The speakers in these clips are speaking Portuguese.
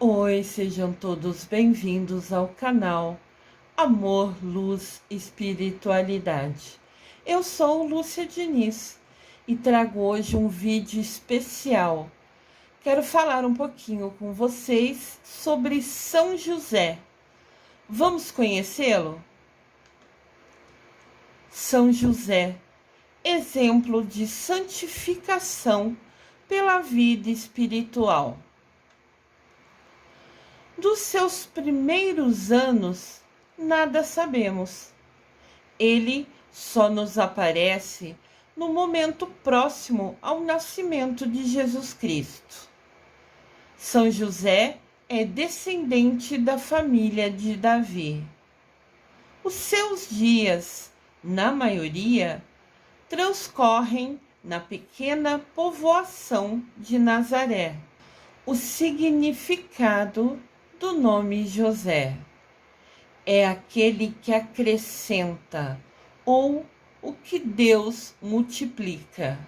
Oi, sejam todos bem-vindos ao canal Amor, Luz, Espiritualidade. Eu sou Lúcia Diniz e trago hoje um vídeo especial. Quero falar um pouquinho com vocês sobre São José. Vamos conhecê-lo? São José, exemplo de santificação pela vida espiritual. Dos seus primeiros anos, nada sabemos. Ele só nos aparece no momento próximo ao nascimento de Jesus Cristo. São José é descendente da família de Davi. Os seus dias, na maioria, transcorrem na pequena povoação de Nazaré. O significado do nome José é aquele que acrescenta ou o que Deus multiplica.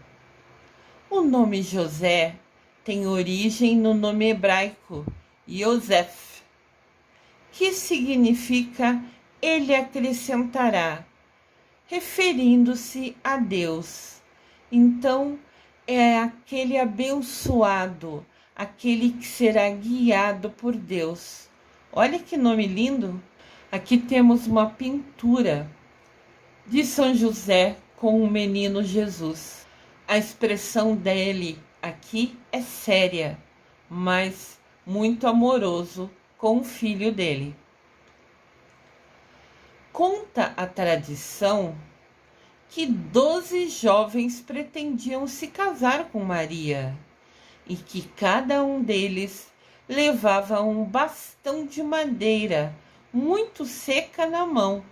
O nome José tem origem no nome hebraico Yosef, que significa ele acrescentará, referindo-se a Deus. Então, é aquele abençoado, aquele que será guiado por Deus. Olha que nome lindo! Aqui temos uma pintura de São José com o menino Jesus. A expressão dele aqui é séria, mas muito amoroso com o filho dele. Conta a tradição que 12 jovens pretendiam se casar com Maria e que cada um deles levava um bastão de madeira muito seca na mão.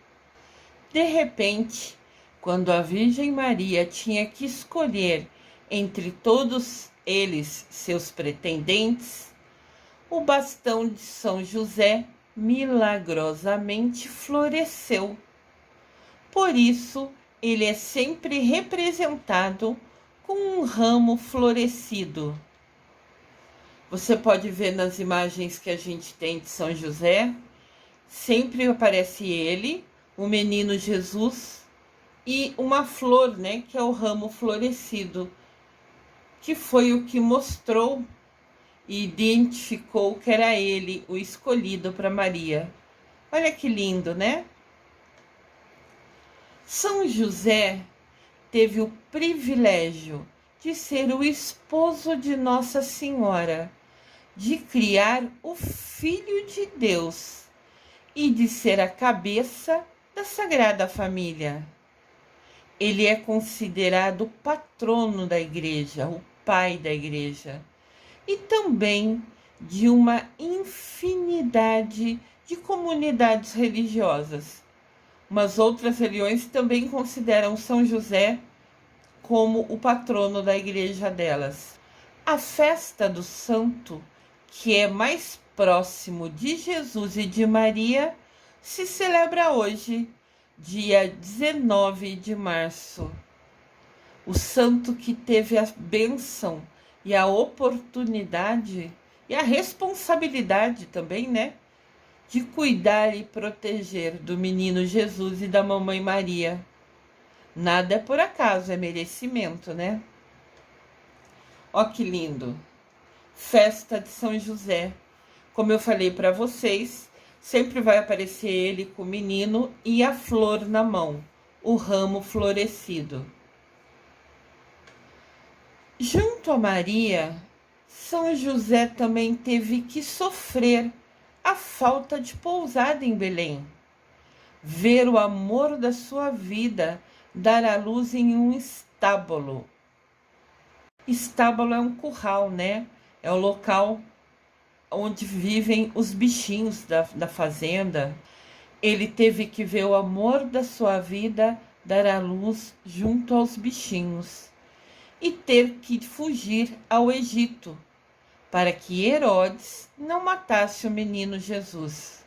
De repente, quando a Virgem Maria tinha que escolher entre todos eles seus pretendentes, o bastão de São José milagrosamente floresceu. Por isso, ele é sempre representado com um ramo florescido. Você pode ver nas imagens que a gente tem de São José, sempre aparece ele, o menino Jesus e uma flor, né, que é o ramo florescido, que foi o que mostrou e identificou que era ele o escolhido para Maria. Olha que lindo, né? São José teve o privilégio de ser o esposo de Nossa Senhora, de criar o Filho de Deus e de ser a cabeça da Sagrada Família. Ele é considerado o patrono da Igreja, o pai da Igreja, e também de uma infinidade de comunidades religiosas. Mas outras religiões também consideram São José como o patrono da igreja delas. A festa do santo, que é mais próximo de Jesus e de Maria, se celebra hoje, dia 19 de março. O santo que teve a bênção e a oportunidade e a responsabilidade também, né, de cuidar e proteger do menino Jesus e da mamãe Maria. Nada é por acaso, é merecimento, né? Ó que lindo! Festa de São José. Como eu falei para vocês, sempre vai aparecer ele com o menino e a flor na mão, o ramo florescido. Junto a Maria, São José também teve que sofrer a falta de pousada em Belém, ver o amor da sua vida dar à luz em um estábulo. Estábulo é um curral, né? É o local onde vivem os bichinhos da fazenda. Ele teve que ver o amor da sua vida dar à luz junto aos bichinhos e ter que fugir ao Egito para que Herodes não matasse o menino Jesus.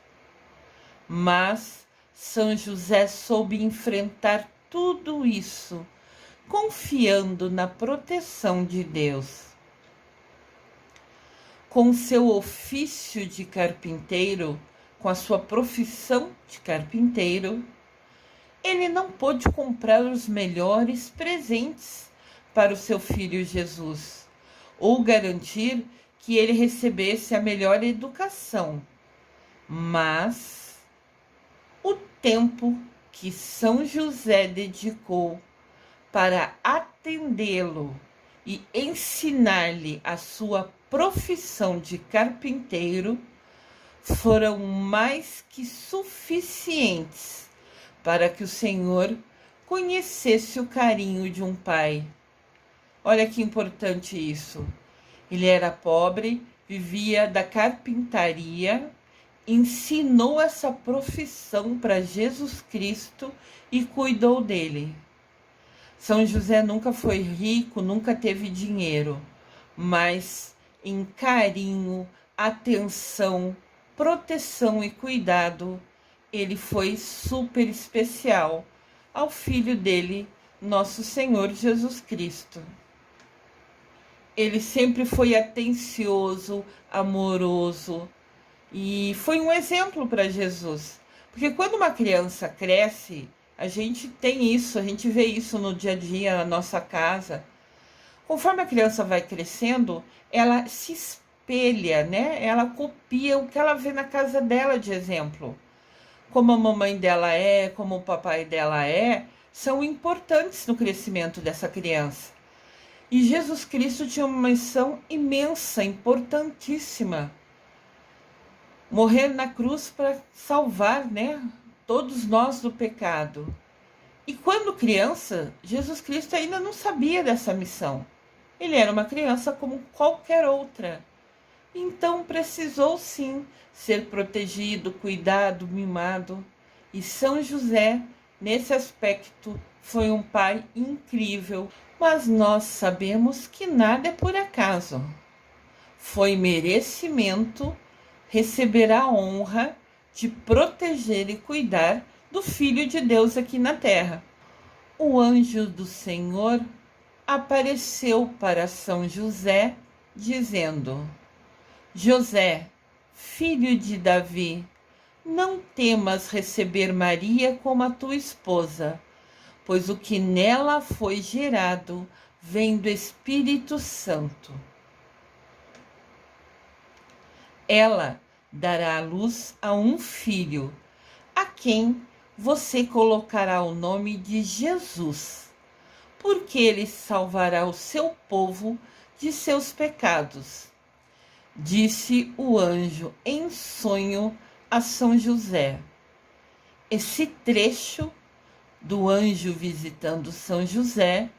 Mas São José soube enfrentar tudo isso, confiando na proteção de Deus. com seu ofício de carpinteiro, com a sua profissão de carpinteiro, ele não pôde comprar os melhores presentes para o seu filho Jesus, ou garantir que ele recebesse a melhor educação. Mas o tempo que São José dedicou para atendê-lo e ensinar-lhe a sua profissão de carpinteiro foram mais que suficientes para que o Senhor conhecesse o carinho de um pai. Olha que importante isso. Ele era pobre, vivia da carpintaria, ensinou essa profissão para Jesus Cristo e cuidou dele. São José nunca foi rico, nunca teve dinheiro, mas em carinho, atenção, proteção e cuidado, ele foi super especial ao filho dele, nosso Senhor Jesus Cristo. Ele sempre foi atencioso, amoroso e foi um exemplo para Jesus. Porque quando uma criança cresce, a gente tem isso, a gente vê isso no dia a dia, na nossa casa. Conforme a criança vai crescendo, ela se espelha, né? Ela copia o que ela vê na casa dela de exemplo. Como a mamãe dela é, como o papai dela é, são importantes no crescimento dessa criança. E Jesus Cristo tinha uma missão imensa, importantíssima. Morrer na cruz para salvar, né, todos nós do pecado. E quando criança, Jesus Cristo ainda não sabia dessa missão. Ele era uma criança como qualquer outra. Então precisou sim ser protegido, cuidado, mimado. E São José, nesse aspecto, foi um pai incrível. Mas nós sabemos que nada é por acaso. Foi merecimento receber a honra de proteger e cuidar do Filho de Deus aqui na terra. O anjo do Senhor apareceu para São José, dizendo: José, filho de Davi, não temas receber Maria como a tua esposa, pois o que nela foi gerado vem do Espírito Santo. Ela dará à luz a um filho, a quem você colocará o nome de Jesus, porque ele salvará o seu povo de seus pecados. Disse o anjo em sonho a São José. Esse trecho do anjo visitando São José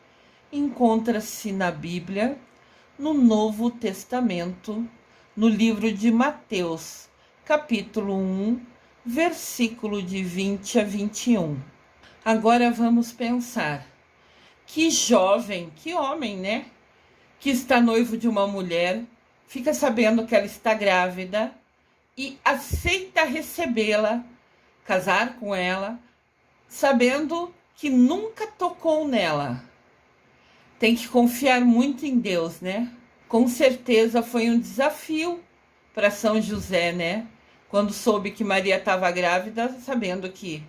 encontra-se na Bíblia, no Novo Testamento, no livro de Mateus, capítulo 1, versículo de 20 a 21. Agora vamos pensar. Que jovem, que homem, né? Que está noivo de uma mulher, fica sabendo que ela está grávida e aceita recebê-la, casar com ela, sabendo que nunca tocou nela. Tem que confiar muito em Deus, né? Com certeza foi um desafio para São José, né? Quando soube que Maria estava grávida, sabendo que,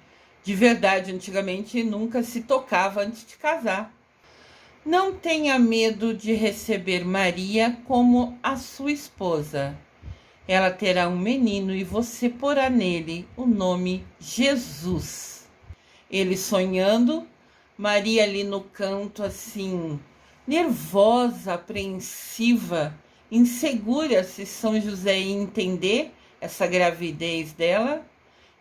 de verdade, antigamente nunca se tocava antes de casar. Não tenha medo de receber Maria como a sua esposa. Ela terá um menino e você porá nele o nome Jesus. Ele sonhando, Maria ali no canto assim, nervosa, apreensiva, insegura se São José ia entender essa gravidez dela,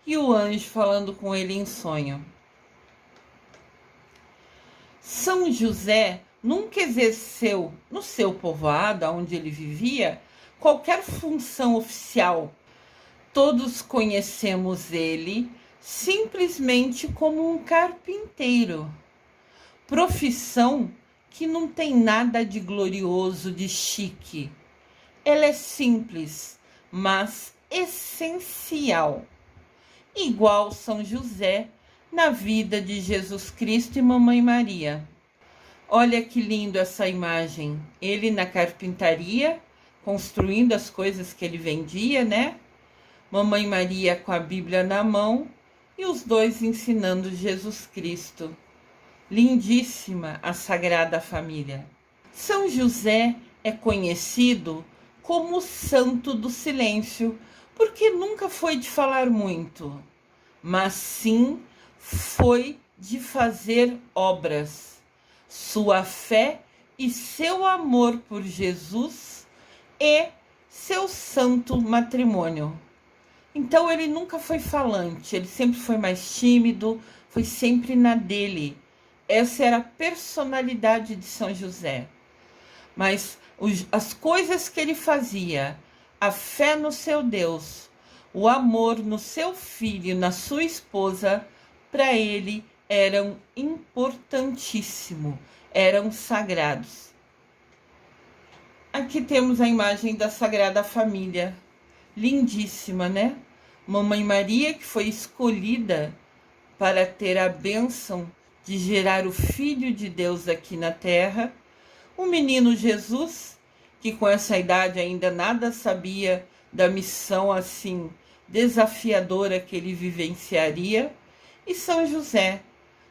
e o anjo falando com ele em sonho. São José nunca exerceu no seu povoado, onde ele vivia, qualquer função oficial. Todos conhecemos ele simplesmente como um carpinteiro. Profissão que não tem nada de glorioso, de chique. Ela é simples, mas essencial. Igual São José na vida de Jesus Cristo e Mamãe Maria. Olha que lindo essa imagem. Ele na carpintaria, construindo as coisas que ele vendia, né? Mamãe Maria com a Bíblia na mão e os dois ensinando Jesus Cristo. Lindíssima a Sagrada Família. São José é conhecido como o santo do silêncio, porque nunca foi de falar muito, mas sim foi de fazer obras. Sua fé e seu amor por Jesus e seu santo matrimônio. Então ele nunca foi falante, ele sempre foi mais tímido, foi sempre na dele. Essa era a personalidade de São José. Mas as coisas que ele fazia, a fé no seu Deus, o amor no seu filho e na sua esposa, para ele eram importantíssimos, eram sagrados. Aqui temos a imagem da Sagrada Família, lindíssima, né? Mamãe Maria, que foi escolhida para ter a bênção de gerar o Filho de Deus aqui na Terra. O menino Jesus, que com essa idade ainda nada sabia da missão assim desafiadora que ele vivenciaria. E São José,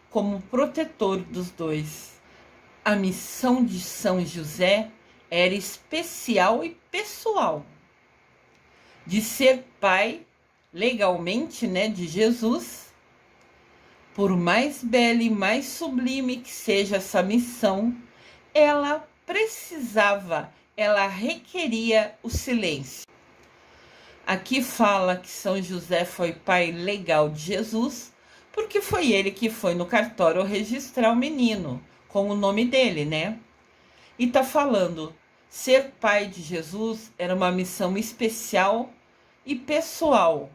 como protetor dos dois. A missão de São José era especial e pessoal. De ser pai, legalmente, né, de Jesus. Por mais bela e mais sublime que seja essa missão, ela precisava, ela requeria o silêncio. Aqui fala que São José foi pai legal de Jesus, porque foi ele que foi no cartório registrar o menino, com o nome dele, né? E tá falando, ser pai de Jesus era uma missão especial e pessoal.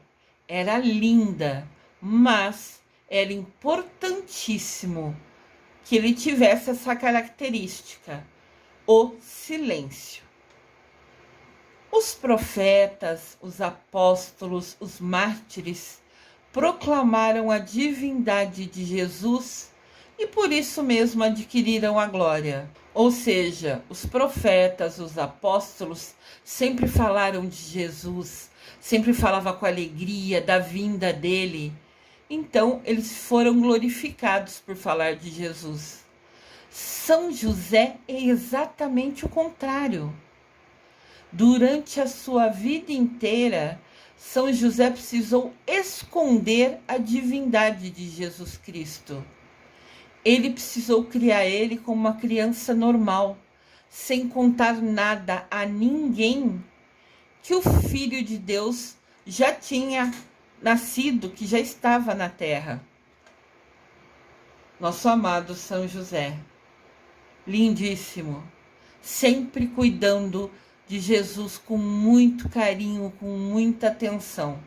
Era linda, mas era importantíssimo que ele tivesse essa característica, o silêncio. Os profetas, os apóstolos, os mártires proclamaram a divindade de Jesus e por isso mesmo adquiriram a glória. Ou seja, os profetas, os apóstolos sempre falaram de Jesus, sempre falavam com alegria da vinda dele. Então, eles foram glorificados por falar de Jesus. São José é exatamente o contrário. Durante a sua vida inteira, São José precisou esconder a divindade de Jesus Cristo. Ele precisou criar ele como uma criança normal, sem contar nada a ninguém, que o Filho de Deus já tinha nascido, que já estava na terra. Nosso amado São José, lindíssimo, sempre cuidando de Jesus com muito carinho, com muita atenção.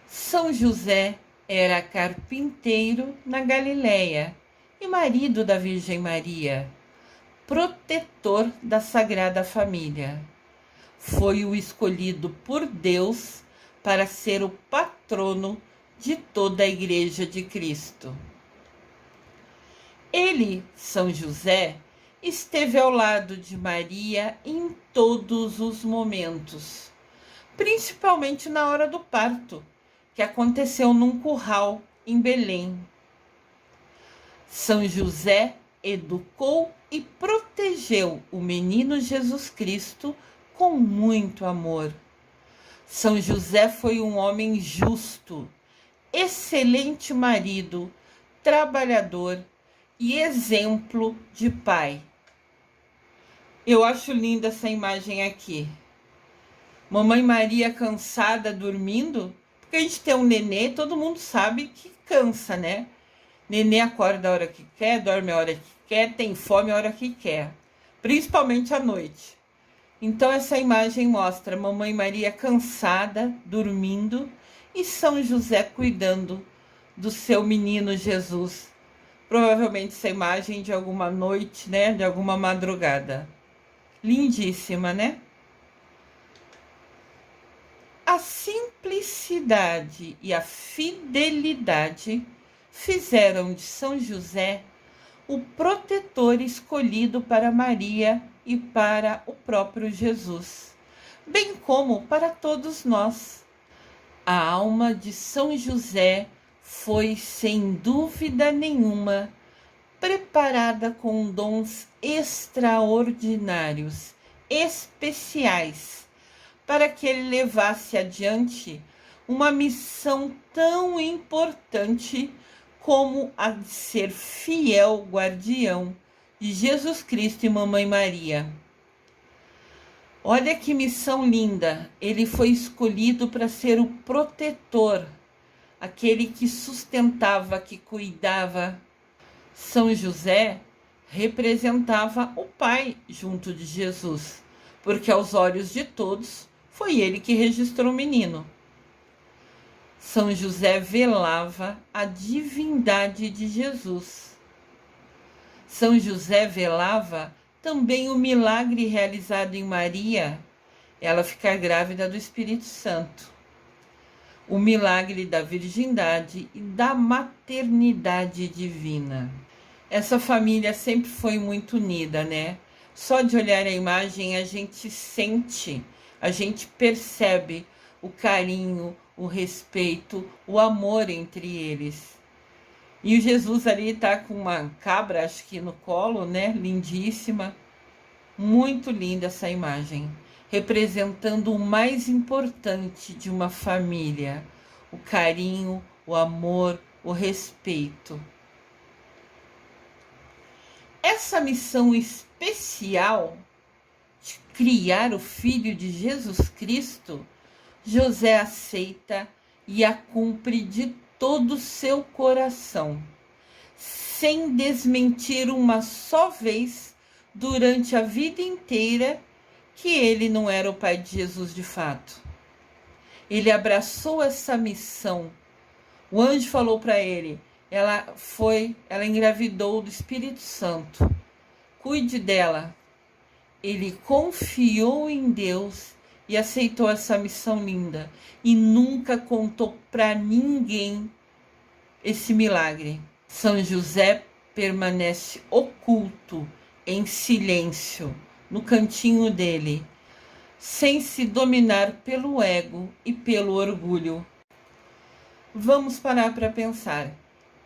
São José era carpinteiro na Galileia e marido da Virgem Maria, protetor da Sagrada Família. Foi o escolhido por Deus para ser o patrono de toda a Igreja de Cristo. Ele, São José, esteve ao lado de Maria em todos os momentos, principalmente na hora do parto, que aconteceu num curral em Belém. São José educou e protegeu o menino Jesus Cristo com muito amor. São José foi um homem justo, excelente marido, trabalhador e exemplo de pai. Eu acho linda essa imagem aqui. Mamãe Maria cansada dormindo, porque a gente tem um nenê, todo mundo sabe que cansa, né? Nenê acorda a hora que quer, dorme a hora que quer, tem fome a hora que quer, principalmente à noite. Então essa imagem mostra Mamãe Maria cansada, dormindo, e São José cuidando do seu menino Jesus. Provavelmente essa imagem de alguma noite, né? De alguma madrugada. Lindíssima, né? A simplicidade e a fidelidade fizeram de São José o protetor escolhido para Maria e para o próprio Jesus. bem como para todos nós. A alma de São José foi, sem dúvida nenhuma, preparada com dons extraordinários, especiais, para que ele levasse adiante uma missão tão importante como a de ser fiel guardião de Jesus Cristo e Mamãe Maria. Olha que missão linda! Ele foi escolhido para ser o protetor, aquele que sustentava, que cuidava. São José representava o Pai junto de Jesus, porque aos olhos de todos foi ele que registrou o menino. São José velava a divindade de Jesus. São José velava também o milagre realizado em Maria, ela ficar grávida do Espírito Santo. O milagre da virgindade e da maternidade divina. Essa família sempre foi muito unida, né? Só de olhar a imagem a gente sente, a gente percebe o carinho, o respeito, o amor entre eles. E o Jesus ali tá com uma cabra, acho que no colo, né? Lindíssima. Muito linda essa imagem, representando o mais importante de uma família: o carinho, o amor, o respeito. Essa missão especial de criar o Filho de Jesus Cristo, José aceita e a cumpre de todo o seu coração, sem desmentir uma só vez durante a vida inteira que ele não era o pai de Jesus de fato. Ele abraçou essa missão. O anjo falou para ele: ela engravidou do Espírito Santo. Cuide dela. Ele confiou em Deus e aceitou essa missão linda e nunca contou para ninguém esse milagre. São José permanece oculto, em silêncio, no cantinho dele, sem se dominar pelo ego e pelo orgulho. Vamos parar para pensar.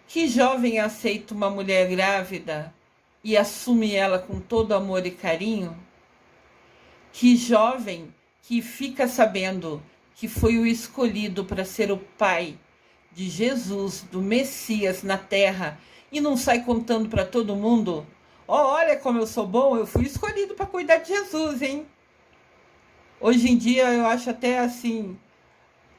Que jovem aceita uma mulher grávida e assume ela com todo amor e carinho? Que jovem que fica sabendo que foi o escolhido para ser o pai de Jesus, do Messias na terra, e não sai contando para todo mundo: olha como eu sou bom, eu fui escolhido para cuidar de Jesus, hein? Hoje em dia eu acho até assim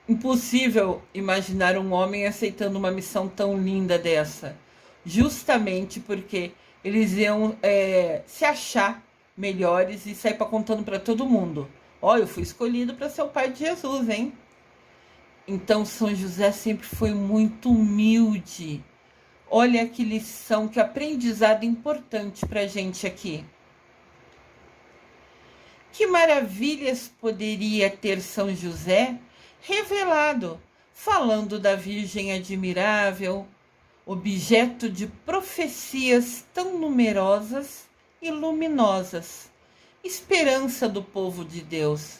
impossível imaginar um homem aceitando uma missão tão linda dessa, justamente porque eles iam se achar melhores e sair contando para todo mundo: eu fui escolhido para ser o pai de Jesus, hein? Então São José sempre foi muito humilde. Olha que lição, que aprendizado importante para a gente aqui. Que maravilhas poderia ter São José revelado, falando da Virgem admirável, objeto de profecias tão numerosas e luminosas, esperança do povo de Deus.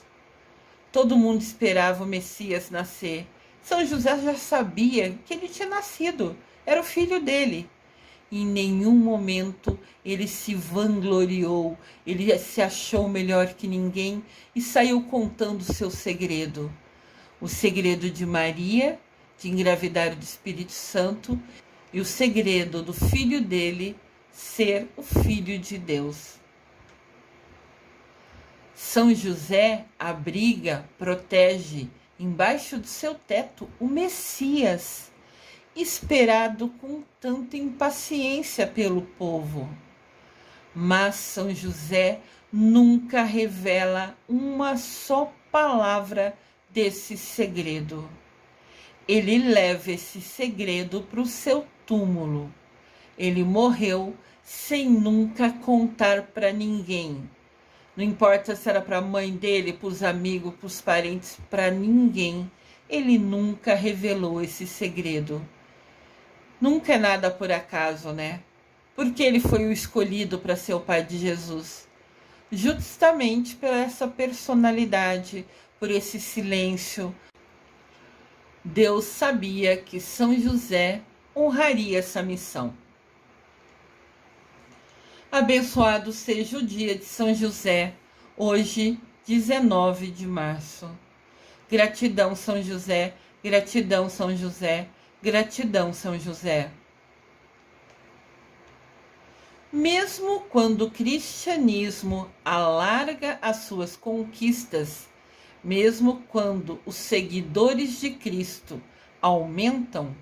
Todo mundo esperava o Messias nascer. São José já sabia que ele tinha nascido, era o filho dele. Em nenhum momento ele se vangloriou, ele se achou melhor que ninguém e saiu contando o seu segredo. O segredo de Maria, de engravidar do Espírito Santo, e o segredo do filho dele ser o Filho de Deus. São José abriga, protege, embaixo do seu teto, o Messias, esperado com tanta impaciência pelo povo. Mas São José nunca revela uma só palavra desse segredo. Ele leva esse segredo para o seu túmulo. Ele morreu sem nunca contar para ninguém. Não importa se era para a mãe dele, para os amigos, para os parentes, para ninguém. Ele nunca revelou esse segredo. Nunca é nada por acaso, né? Porque ele foi o escolhido para ser o pai de Jesus. justamente por essa personalidade, por esse silêncio. Deus sabia que São José honraria essa missão. Abençoado seja o dia de São José, hoje, 19 de março. Gratidão, São José, gratidão, São José, gratidão, São José. Mesmo quando o cristianismo alarga as suas conquistas, mesmo quando os seguidores de Cristo aumentam,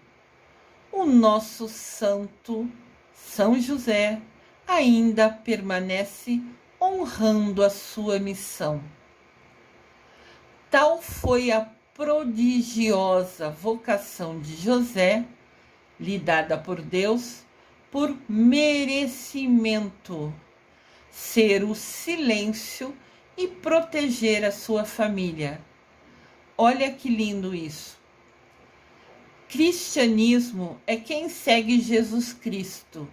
o nosso santo São José ainda permanece honrando a sua missão. Tal foi a prodigiosa vocação de José, lhe dada por Deus, por merecimento, ser o silêncio e proteger a sua família. Olha que lindo isso. Cristianismo é quem segue Jesus Cristo.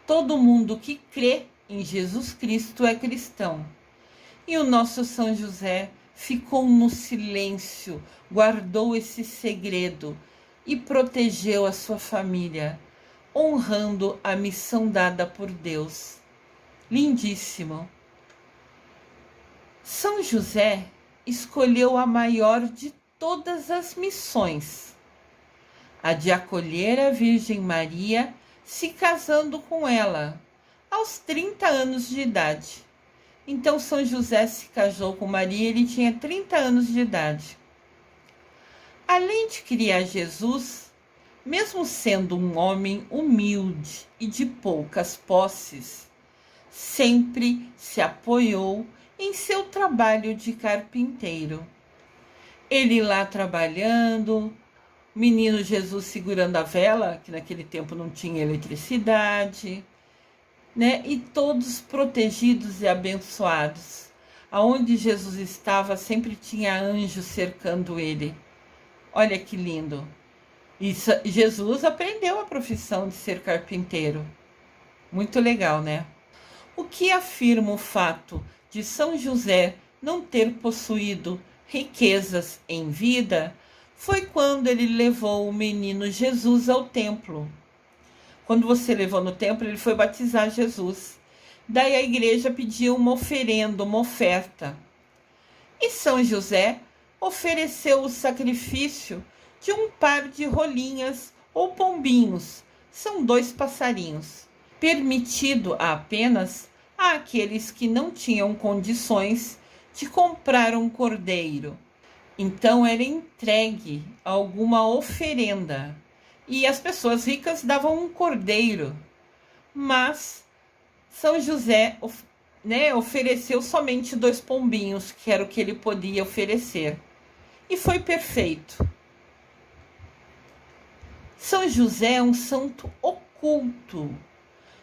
Todo mundo que crê em Jesus Cristo é cristão. E o nosso São José ficou no silêncio, guardou esse segredo e protegeu a sua família, honrando a missão dada por Deus. Lindíssimo. São José escolheu a maior de todas as missões, a de acolher a Virgem Maria, se casando com ela aos 30 anos de idade. Então São José se casou com Maria, ele tinha 30 anos de idade. Além de criar Jesus, mesmo sendo um homem humilde e de poucas posses, sempre se apoiou em seu trabalho de carpinteiro. Ele lá trabalhando, o menino Jesus segurando a vela, que naquele tempo não tinha eletricidade, né? E todos protegidos e abençoados. Aonde Jesus estava, sempre tinha anjos cercando ele. Olha que lindo. E Jesus aprendeu a profissão de ser carpinteiro. Muito legal, né? O que afirma o fato de São José não ter possuído riquezas em vida foi quando ele levou o menino Jesus ao templo. Quando você levou no templo, ele foi batizar Jesus. Daí a igreja pediu uma oferenda, uma oferta. E São José ofereceu o sacrifício de um par de rolinhas ou pombinhos. São 2 passarinhos. Permitido apenas àqueles que não tinham condições de comprar um cordeiro. Então era entregue alguma oferenda. E as pessoas ricas davam um cordeiro. Mas São José, ofereceu somente 2 pombinhos, que era o que ele podia oferecer. E foi perfeito. São José é um santo oculto.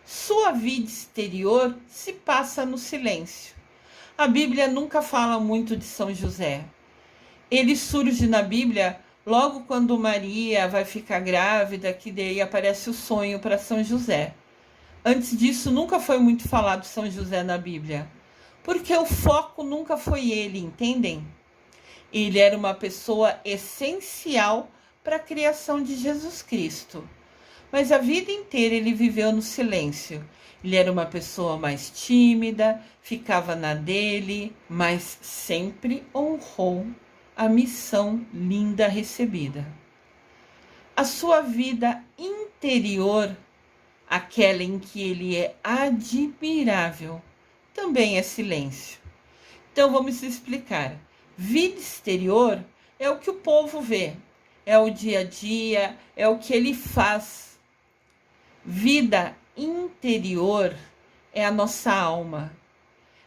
Sua vida exterior se passa no silêncio. A Bíblia nunca fala muito de São José. Ele surge na Bíblia logo quando Maria vai ficar grávida, que daí aparece o sonho para São José. Antes disso, nunca foi muito falado São José na Bíblia, porque o foco nunca foi ele, entendem? Ele era uma pessoa essencial para a criação de Jesus Cristo. Mas a vida inteira ele viveu no silêncio. Ele era uma pessoa mais tímida, ficava na dele, mas sempre honrou a missão linda recebida. A sua vida interior, aquela em que ele é admirável, também é silêncio. Então vamos explicar. Vida exterior é o que o povo vê, é o dia a dia, é o que ele faz. Vida interior é a nossa alma,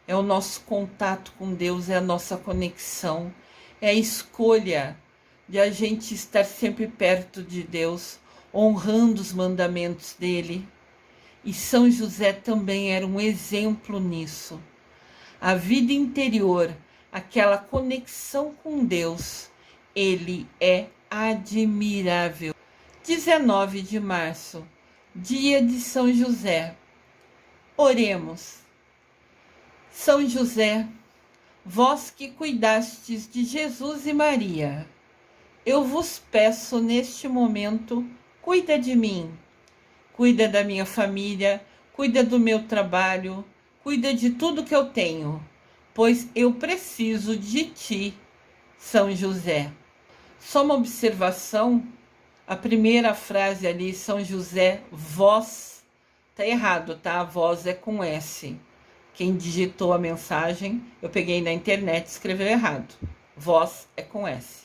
é o nosso contato com Deus, é a nossa conexão, é a escolha de a gente estar sempre perto de Deus, honrando os mandamentos dele. E São José também era um exemplo nisso. A vida interior, aquela conexão com Deus, ele é admirável. 19 de março, dia de São José. Oremos. São José, vós que cuidastes de Jesus e Maria, eu vos peço neste momento, cuida de mim, cuida da minha família, cuida do meu trabalho, cuida de tudo que eu tenho, pois eu preciso de ti, São José. Só uma observação, a primeira frase ali, São José, vós, tá errado, tá? Vós é com S. Quem digitou a mensagem, eu peguei na internet e escreveu errado. Vós é com S.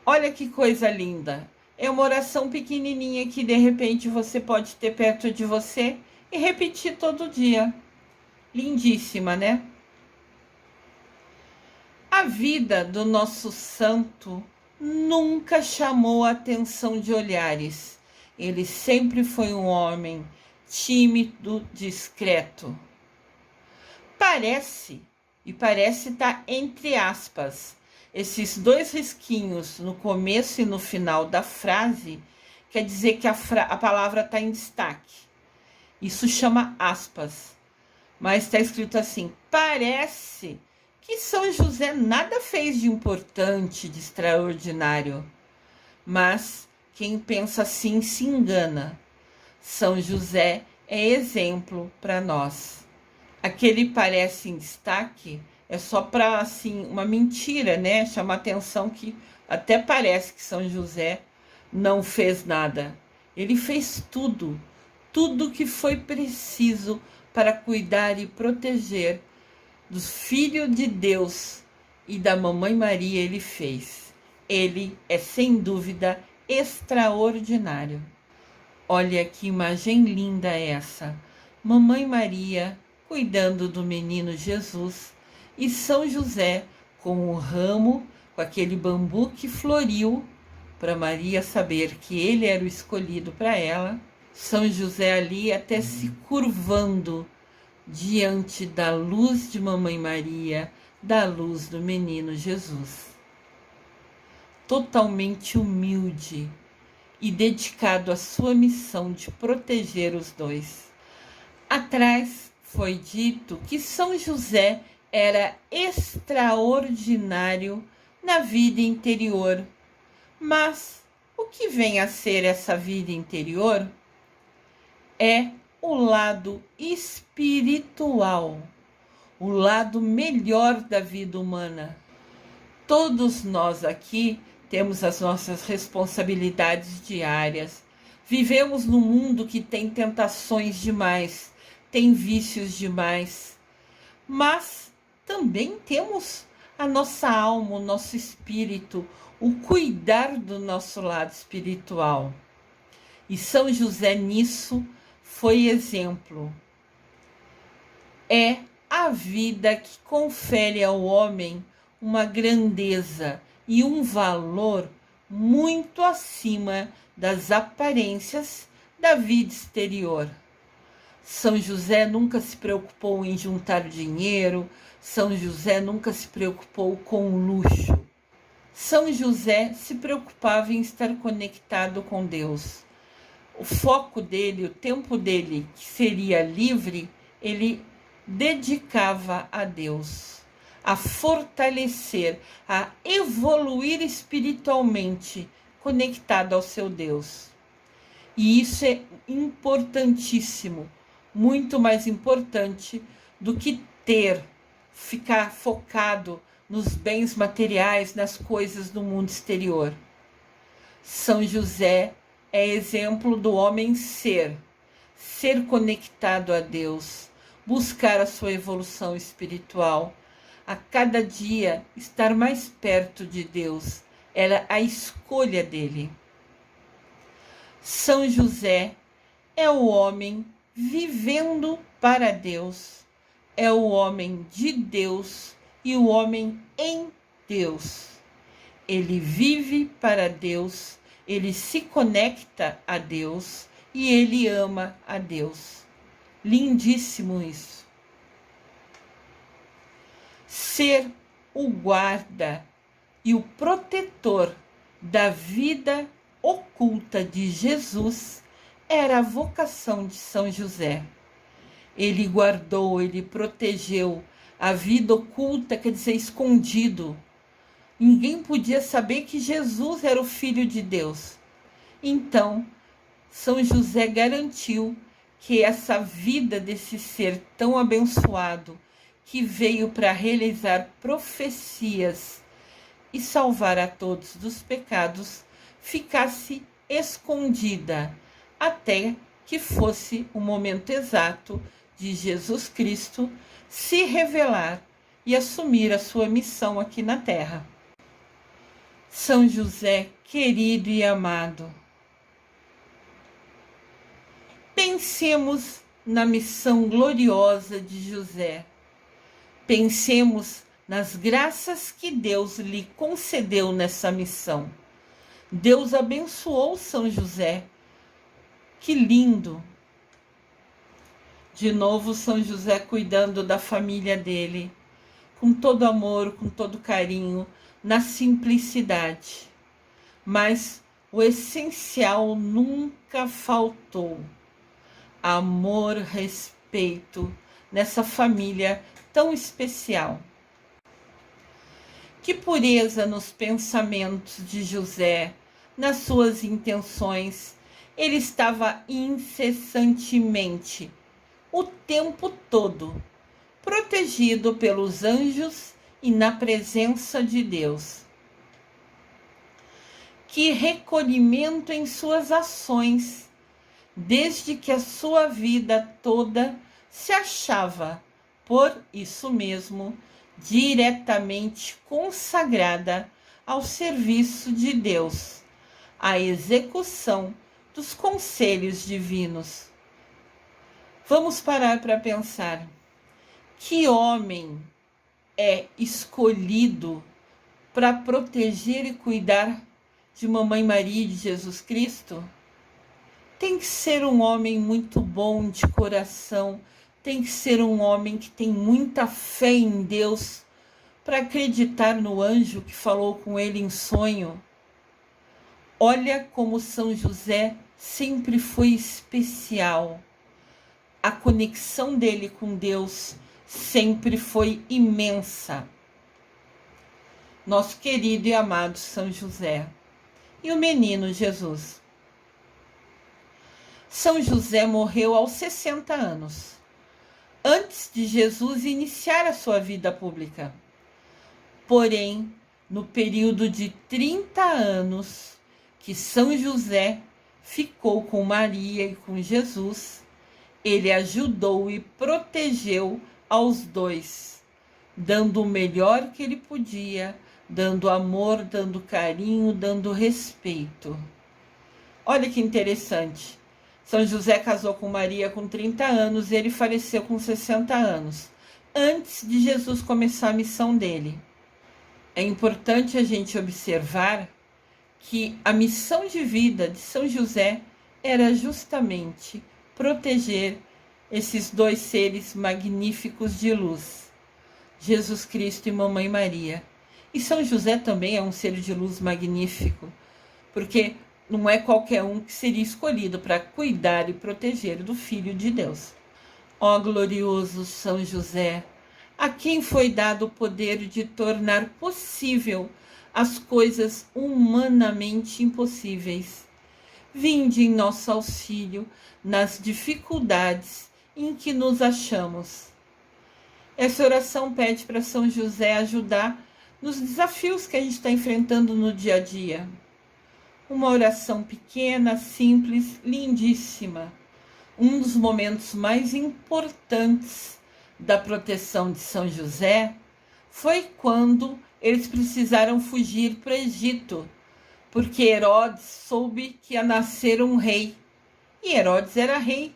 Olha que coisa linda. É uma oração pequenininha que de repente você pode ter perto de você e repetir todo dia. Lindíssima, né? A vida do nosso santo nunca chamou a atenção de olhares. Ele sempre foi um homem tímido, discreto. Parece estar entre aspas, esses dois risquinhos no começo e no final da frase, quer dizer que a palavra está em destaque. Isso chama aspas. Mas está escrito assim, parece que São José nada fez de importante, de extraordinário. Mas quem pensa assim se engana. São José é exemplo para nós. Aquele parece em destaque é só para assim uma mentira, né? Chamar atenção que até parece que São José não fez nada. Ele fez tudo, tudo que foi preciso para cuidar e proteger do Filho de Deus e da Mamãe Maria. Ele fez. Ele é sem dúvida extraordinário. Olha que imagem linda essa. Mamãe Maria cuidando do menino Jesus e São José com o ramo, com aquele bambu que floriu, para Maria saber que ele era o escolhido para ela. São José ali até se curvando diante da luz de Mamãe Maria, da luz do menino Jesus. Totalmente humilde e dedicado à sua missão de proteger os dois. Atrás foi dito que São José era extraordinário na vida interior. Mas o que vem a ser essa vida interior? É o lado espiritual, o lado melhor da vida humana. Todos nós aqui temos as nossas responsabilidades diárias. Vivemos num mundo que tem tentações demais, tem vícios demais, mas também temos a nossa alma, o nosso espírito, o cuidar do nosso lado espiritual. E São José nisso foi exemplo. É a vida que confere ao homem uma grandeza e um valor muito acima das aparências da vida exterior. São José nunca se preocupou em juntar dinheiro, São José nunca se preocupou com luxo. São José se preocupava em estar conectado com Deus. O foco dele, o tempo dele, que seria livre, ele dedicava a Deus, a fortalecer, a evoluir espiritualmente, conectado ao seu Deus. E isso é importantíssimo, muito mais importante do que ficar focado nos bens materiais, nas coisas do mundo exterior. São José é exemplo do homem ser conectado a Deus, buscar a sua evolução espiritual, a cada dia estar mais perto de Deus. Era a escolha dele. São José é o homem vivendo para Deus, é o homem de Deus e o homem em Deus. Ele vive para Deus, ele se conecta a Deus e ele ama a Deus. Lindíssimo isso. Ser o guarda e o protetor da vida oculta de Jesus era a vocação de São José. Ele guardou, ele protegeu a vida oculta, quer dizer, escondido. Ninguém podia saber que Jesus era o Filho de Deus. Então, São José garantiu que essa vida desse ser tão abençoado, que veio para realizar profecias e salvar a todos dos pecados, ficasse escondida até que fosse o momento exato de Jesus Cristo se revelar e assumir a sua missão aqui na terra. São José, querido e amado, pensemos na missão gloriosa de José. Pensemos nas graças que Deus lhe concedeu nessa missão. Deus abençoou São José. Que lindo! De novo, São José cuidando da família dele, com todo amor, com todo carinho, na simplicidade. Mas o essencial nunca faltou. Amor, respeito nessa família tão especial. Que pureza nos pensamentos de José, nas suas intenções. Ele estava incessantemente, o tempo todo, protegido pelos anjos e na presença de Deus. Que recolhimento em suas ações, desde que a sua vida toda se achava, por isso mesmo, diretamente consagrada ao serviço de Deus, à execução dos conselhos divinos. Vamos parar para pensar. Que homem é escolhido para proteger e cuidar de Mamãe Maria e de Jesus Cristo? Tem que ser um homem muito bom de coração, tem que ser um homem que tem muita fé em Deus para acreditar no anjo que falou com ele em sonho. Olha como São José sempre foi especial. A conexão dele com Deus sempre foi imensa. Nosso querido e amado São José e o menino Jesus. São José morreu aos 60 anos, antes de Jesus iniciar a sua vida pública. Porém, no período de 30 anos que São José ficou com Maria e com Jesus, ele ajudou e protegeu aos dois, dando o melhor que ele podia, dando amor, dando carinho, dando respeito. Olha que interessante. São José casou com Maria com 30 anos e ele faleceu com 60 anos, antes de Jesus começar a missão dele. É importante a gente observar que a missão de vida de São José era justamente proteger esses dois seres magníficos de luz, Jesus Cristo e Mamãe Maria. E São José também é um ser de luz magnífico, porque não é qualquer um que seria escolhido para cuidar e proteger do Filho de Deus. Ó glorioso São José, a quem foi dado o poder de tornar possível as coisas humanamente impossíveis. Vinde em nosso auxílio nas dificuldades em que nos achamos. Essa oração pede para São José ajudar nos desafios que a gente está enfrentando no dia a dia. Uma oração pequena, simples, lindíssima. Um dos momentos mais importantes da proteção de São José foi quando eles precisaram fugir para o Egito, porque Herodes soube que ia nascer um rei, e Herodes era rei.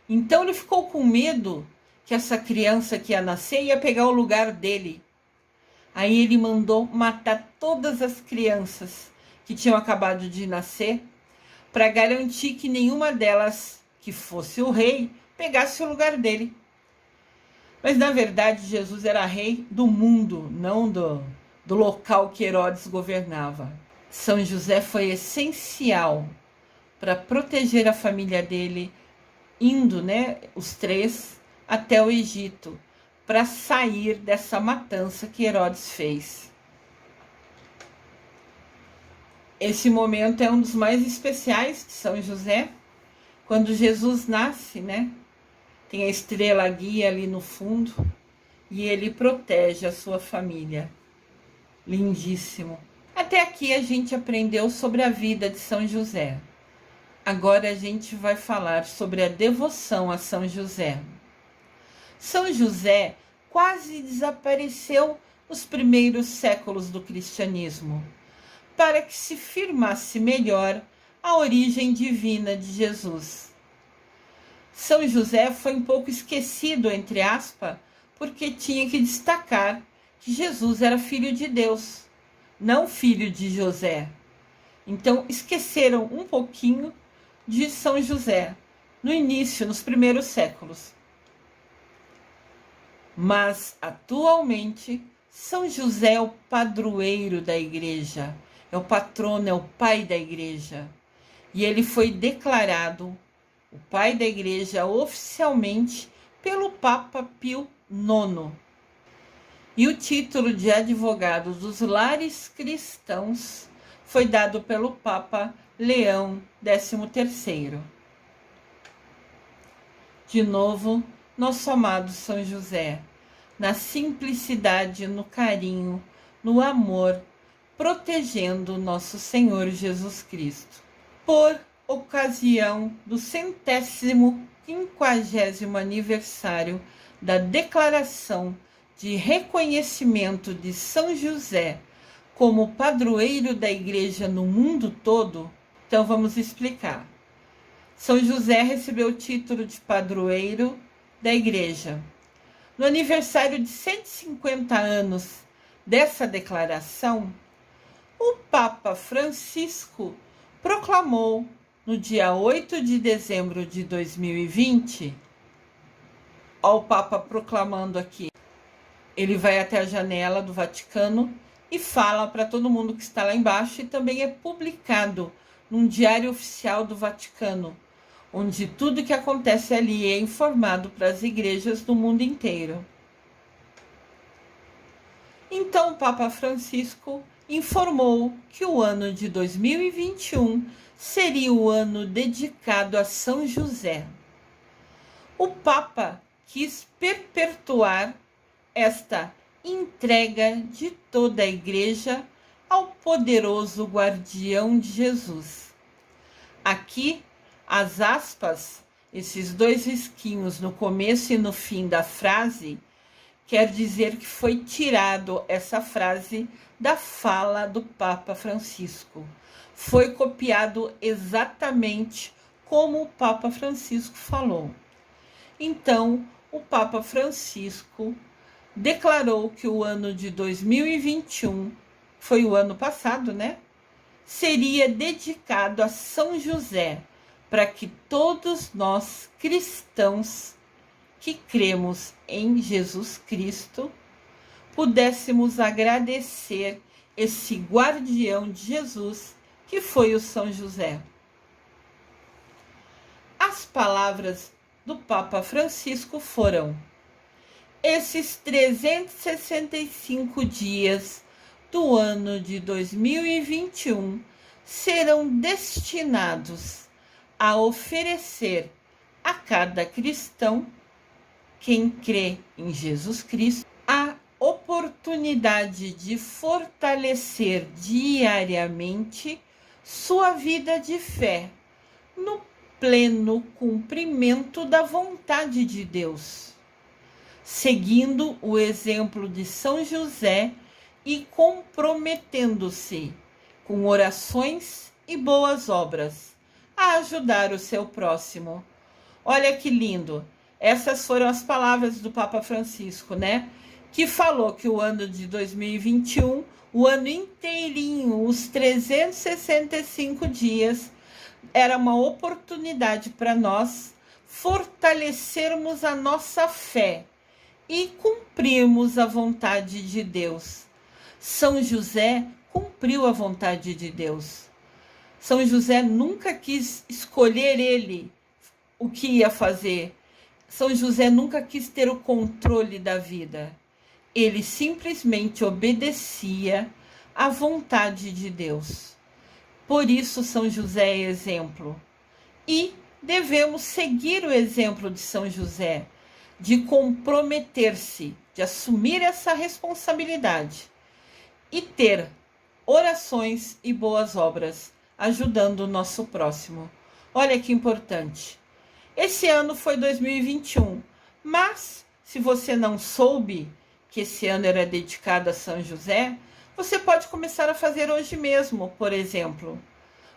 Então ele ficou com medo que essa criança que ia nascer ia pegar o lugar dele. Aí ele mandou matar todas as crianças que tinham acabado de nascer, para garantir que nenhuma delas, que fosse o rei, pegasse o lugar dele. Mas na verdade Jesus era rei do mundo, não do local que Herodes governava. São José foi essencial para proteger a família dele, indo, os três, até o Egito, para sair dessa matança que Herodes fez. Esse momento é um dos mais especiais de São José, quando Jesus nasce, né? Tem a estrela guia ali no fundo e ele protege a sua família. Lindíssimo. Até aqui a gente aprendeu sobre a vida de São José. Agora a gente vai falar sobre a devoção a São José. São José quase desapareceu nos primeiros séculos do cristianismo, para que se firmasse melhor a origem divina de Jesus. São José foi um pouco esquecido, entre aspas, porque tinha que destacar que Jesus era filho de Deus, não filho de José. Então esqueceram um pouquinho de São José no início, nos primeiros séculos. Mas atualmente São José é o padroeiro da igreja, é o patrono, é o pai da igreja. E ele foi declarado o pai da igreja oficialmente pelo Papa Pio IX. E o título de advogado dos lares cristãos foi dado pelo Papa Leão XIII. De novo, nosso amado São José, na simplicidade, no carinho, no amor, protegendo nosso Senhor Jesus Cristo. Por ocasião do 150º aniversário da declaração de reconhecimento de São José como padroeiro da igreja no mundo todo, então vamos explicar. São José recebeu o título de padroeiro da igreja. No aniversário de 150 anos dessa declaração, o Papa Francisco proclamou no dia 8 de dezembro de 2020, ó, o Papa proclamando aqui, ele vai até a janela do Vaticano e fala para todo mundo que está lá embaixo, e também é publicado num diário oficial do Vaticano, onde tudo que acontece ali é informado para as igrejas do mundo inteiro. Então o Papa Francisco informou que o ano de 2021 seria o ano dedicado a São José. O Papa quis perpetuar esta entrega de toda a igreja ao poderoso guardião de Jesus. Aqui, as aspas, esses dois risquinhos no começo e no fim da frase, quer dizer que foi tirado essa frase da fala do Papa Francisco. Foi copiado exatamente como o Papa Francisco falou. Então, o Papa Francisco declarou que o ano de 2021, foi o ano passado, né? Seria dedicado a São José, para que todos nós cristãos que cremos em Jesus Cristo pudéssemos agradecer esse guardião de Jesus que foi o São José. As palavras do Papa Francisco foram: esses 365 dias do ano de 2021 serão destinados a oferecer a cada cristão, quem crê em Jesus Cristo, a oportunidade de fortalecer diariamente sua vida de fé no pleno cumprimento da vontade de Deus, seguindo o exemplo de São José e comprometendo-se com orações e boas obras a ajudar o seu próximo. Olha que lindo! Essas foram as palavras do Papa Francisco, né? Que falou que o ano de 2021, o ano inteirinho, os 365 dias, era uma oportunidade para nós fortalecermos a nossa fé e cumprirmos a vontade de Deus. São José cumpriu a vontade de Deus. São José nunca quis escolher ele o que ia fazer. São José nunca quis ter o controle da vida. Ele simplesmente obedecia à vontade de Deus. Por isso, São José é exemplo. E devemos seguir o exemplo de São José, de comprometer-se, de assumir essa responsabilidade e ter orações e boas obras, ajudando o nosso próximo. Olha que importante. Esse ano foi 2021, mas se você não soube que esse ano era dedicado a São José, você pode começar a fazer hoje mesmo, por exemplo.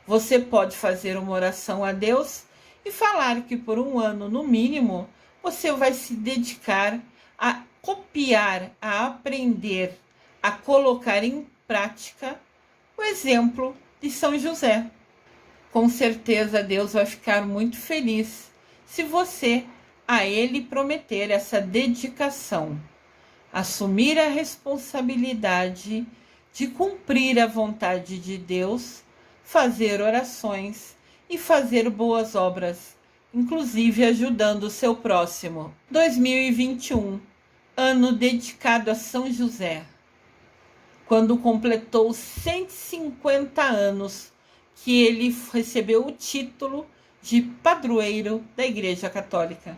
Você pode fazer uma oração a Deus e falar que por um ano, no mínimo, você vai se dedicar a copiar, a aprender, a colocar em prática o exemplo de São José. Com certeza Deus vai ficar muito feliz se você a Ele prometer essa dedicação, assumir a responsabilidade de cumprir a vontade de Deus, fazer orações e fazer boas obras, inclusive ajudando o seu próximo. 2021, ano dedicado a São José, quando completou 150 anos que ele recebeu o título de padroeiro da Igreja Católica.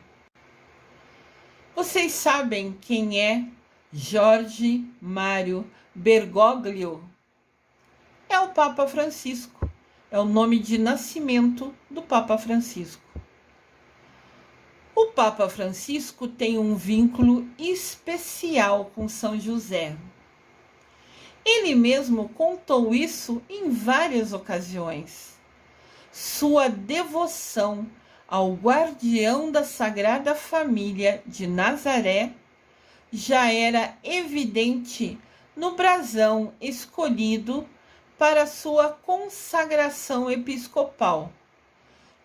Vocês sabem quem é Jorge Mário Bergoglio? É o Papa Francisco. É o nome de nascimento do Papa Francisco. O Papa Francisco tem um vínculo especial com São José. Ele mesmo contou isso em várias ocasiões. Sua devoção ao guardião da Sagrada Família de Nazaré já era evidente no brasão escolhido para sua consagração episcopal,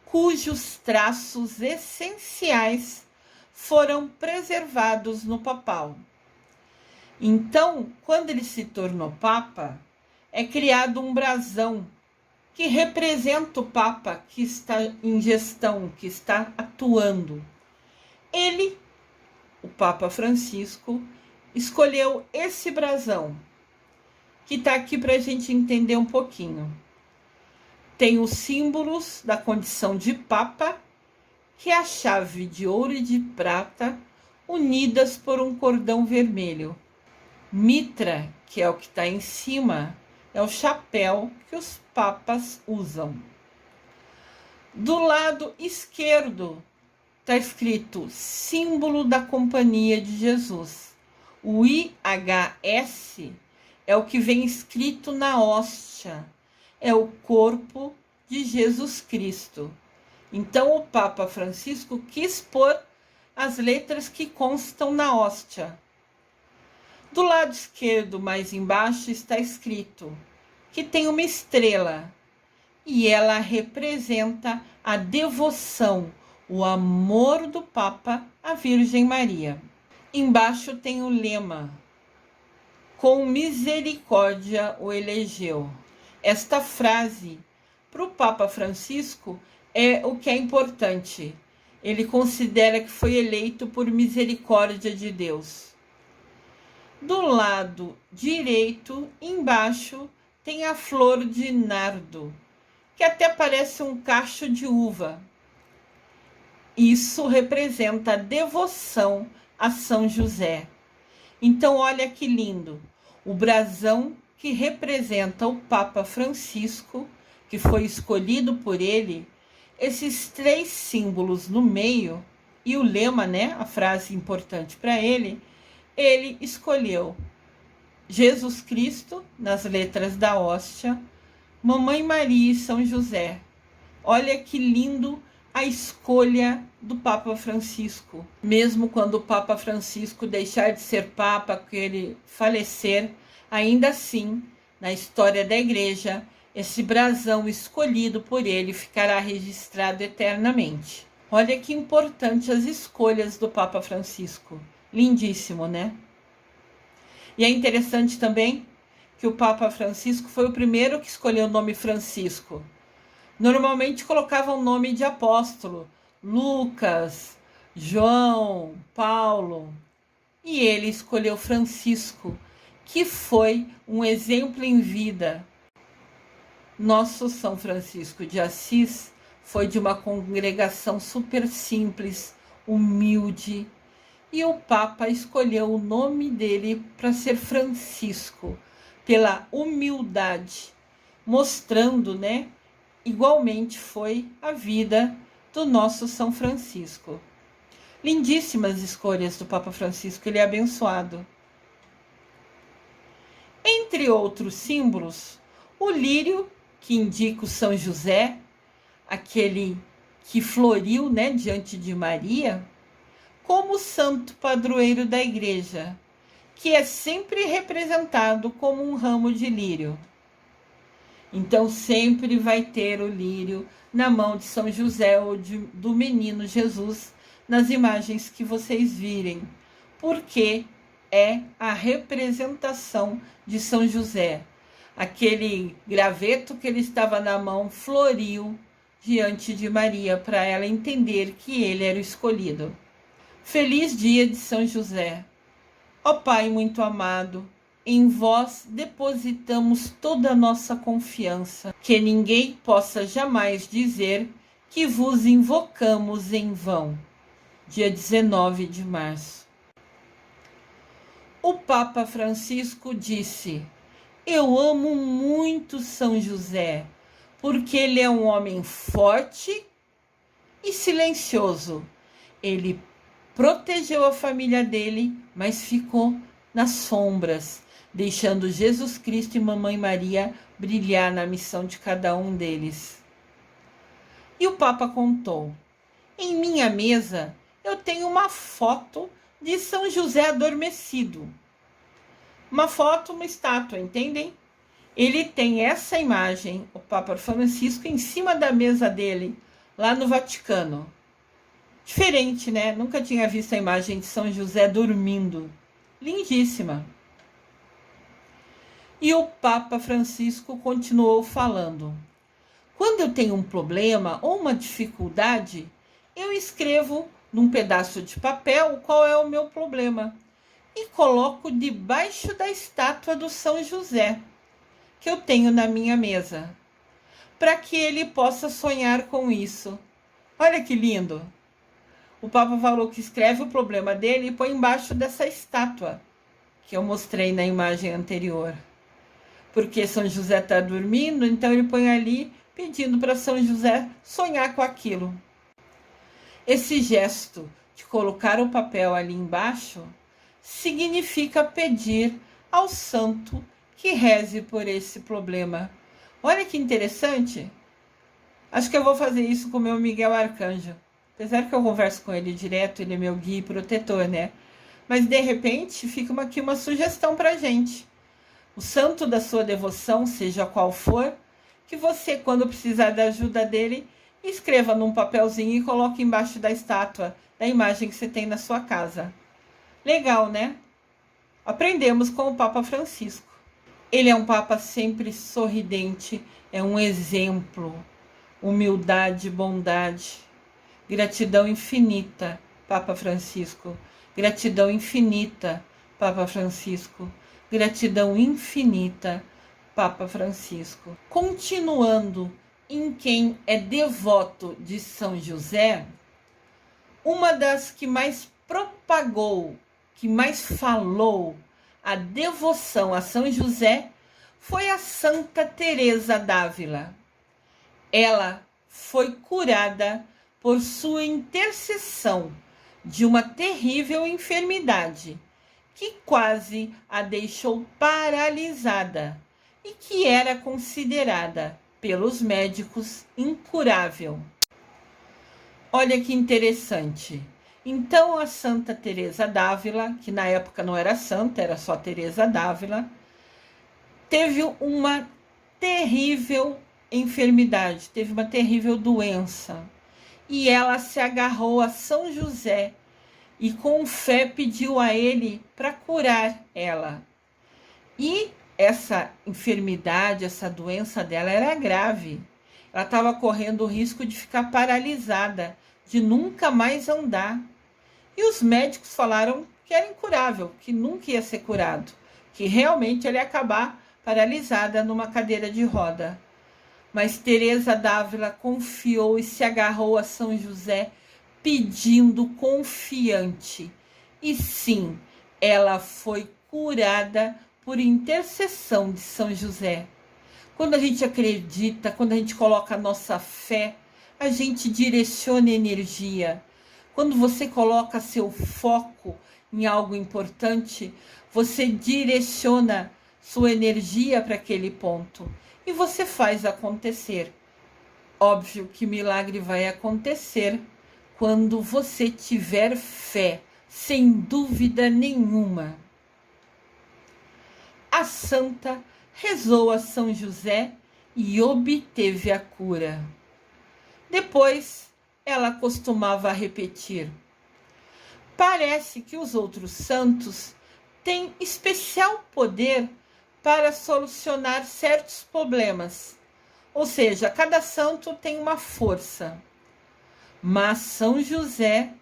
cujos traços essenciais foram preservados no papal. Então, quando ele se tornou papa, é criado um brasão que representa o papa que está em gestão, que está atuando. Ele, o Papa Francisco, escolheu esse brasão, que está aqui para a gente entender um pouquinho. Tem os símbolos da condição de papa, que é a chave de ouro e de prata, unidas por um cordão vermelho. Mitra, que é o que está em cima, é o chapéu que os papas usam. Do lado esquerdo está escrito símbolo da Companhia de Jesus. O IHS é o que vem escrito na hóstia, é o corpo de Jesus Cristo. Então o Papa Francisco quis pôr as letras que constam na hóstia. Do lado esquerdo, mais embaixo, está escrito que tem uma estrela e ela representa a devoção, o amor do Papa à Virgem Maria. Embaixo tem o lema: com misericórdia o elegeu. Esta frase, para o Papa Francisco, é o que é importante. Ele considera que foi eleito por misericórdia de Deus. Do lado direito, embaixo, tem a flor de nardo, que até parece um cacho de uva. Isso representa a devoção a São José. Então, olha que lindo. O brasão que representa o Papa Francisco, que foi escolhido por ele, esses três símbolos no meio e o lema, né, a frase importante para ele escolheu Jesus Cristo nas letras da hóstia, Mamãe Maria e São José. Olha que lindo a escolha do Papa Francisco. Mesmo quando o Papa Francisco deixar de ser Papa, que ele falecer, ainda assim, na história da Igreja, esse brasão escolhido por ele ficará registrado eternamente. Olha que importante as escolhas do Papa Francisco. Lindíssimo, né? E é interessante também que o Papa Francisco foi o primeiro que escolheu o nome Francisco. Normalmente colocavam o nome de apóstolo, Lucas, João, Paulo, e ele escolheu Francisco, que foi um exemplo em vida. Nosso São Francisco de Assis foi de uma congregação super simples, humilde, e o Papa escolheu o nome dele para ser Francisco, pela humildade, mostrando, né, igualmente foi a vida do nosso São Francisco. Lindíssimas escolhas do Papa Francisco, ele é abençoado. Entre outros símbolos, o lírio, que indica o São José, aquele que floriu, né, diante de Maria, como o santo padroeiro da igreja, que é sempre representado como um ramo de lírio. Então sempre vai ter o lírio na mão de São José ou do menino Jesus, nas imagens que vocês virem, porque é a representação de São José. Aquele graveto que ele estava na mão floriu diante de Maria, para ela entender que ele era o escolhido. Feliz dia de São José. Ó Pai muito amado, em vós depositamos toda a nossa confiança, que ninguém possa jamais dizer que vos invocamos em vão. Dia 19 de março. O Papa Francisco disse: eu amo muito São José, porque ele é um homem forte e silencioso. Ele protegeu a família dele, mas ficou nas sombras, deixando Jesus Cristo e Mamãe Maria brilhar na missão de cada um deles. E o Papa contou: em minha mesa eu tenho uma foto de São José adormecido. Uma foto, uma estátua, entendem? Ele tem essa imagem, o Papa Francisco, em cima da mesa dele, lá no Vaticano. Diferente, né? Nunca tinha visto a imagem de São José dormindo. Lindíssima. E o Papa Francisco continuou falando: quando eu tenho um problema ou uma dificuldade, eu escrevo num pedaço de papel qual é o meu problema e coloco debaixo da estátua do São José, que eu tenho na minha mesa, para que ele possa sonhar com isso. Olha que lindo! O Papa falou que escreve o problema dele e põe embaixo dessa estátua que eu mostrei na imagem anterior. Porque São José está dormindo, então ele põe ali pedindo para São José sonhar com aquilo. Esse gesto de colocar o papel ali embaixo significa pedir ao santo que reze por esse problema. Olha que interessante. Acho que eu vou fazer isso com o meu Miguel Arcanjo. Apesar que eu converso com ele direto, ele é meu guia e protetor, né? Mas de repente fica aqui uma sugestão pra gente. O santo da sua devoção, seja qual for, que você, quando precisar da ajuda dele, escreva num papelzinho e coloque embaixo da estátua, da imagem que você tem na sua casa. Legal, né? Aprendemos com o Papa Francisco. Ele é um Papa sempre sorridente, é um exemplo. Humildade, bondade, gratidão infinita, Papa Francisco. Gratidão infinita, Papa Francisco. Gratidão infinita, Papa Francisco. Continuando em quem é devoto de São José, uma das que mais propagou, que mais falou a devoção a São José foi a Santa Teresa d'Ávila. Ela foi curada por sua intercessão de uma terrível enfermidade que quase a deixou paralisada e que era considerada pelos médicos incurável. Olha que interessante. Então a Santa Teresa d'Ávila, que na época não era santa, era só Teresa d'Ávila, teve uma terrível enfermidade, teve uma terrível doença. E ela se agarrou a São José e com fé pediu a ele para curar ela. E essa enfermidade, essa doença dela era grave. Ela estava correndo o risco de ficar paralisada, de nunca mais andar. E os médicos falaram que era incurável, que nunca ia ser curado, que realmente ele ia acabar paralisada numa cadeira de roda. Mas Teresa d'Ávila confiou e se agarrou a São José, pedindo confiante. E sim, ela foi curada por intercessão de São José. Quando a gente acredita, quando a gente coloca a nossa fé, a gente direciona energia. Quando você coloca seu foco em algo importante, você direciona sua energia para aquele ponto e você faz acontecer. Óbvio que milagre vai acontecer quando você tiver fé, sem dúvida nenhuma. A santa rezou a São José e obteve a cura. Depois, ela costumava repetir: parece que os outros santos têm especial poder para solucionar certos problemas. Ou seja, cada santo tem uma força. Mas São José,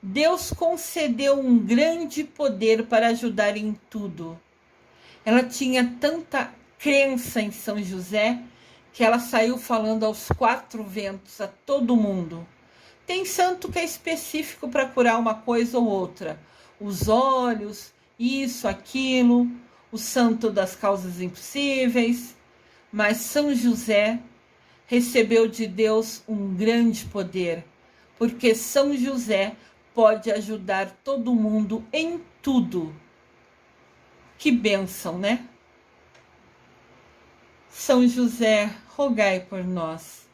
Deus concedeu um grande poder para ajudar em tudo. Ela tinha tanta crença em São José que ela saiu falando aos quatro ventos, a todo mundo. Tem santo que é específico para curar uma coisa ou outra. Os olhos, isso, aquilo, o santo das causas impossíveis. Mas São José recebeu de Deus um grande poder, porque São José pode ajudar todo mundo em tudo. Que bênção, né? São José, rogai por nós.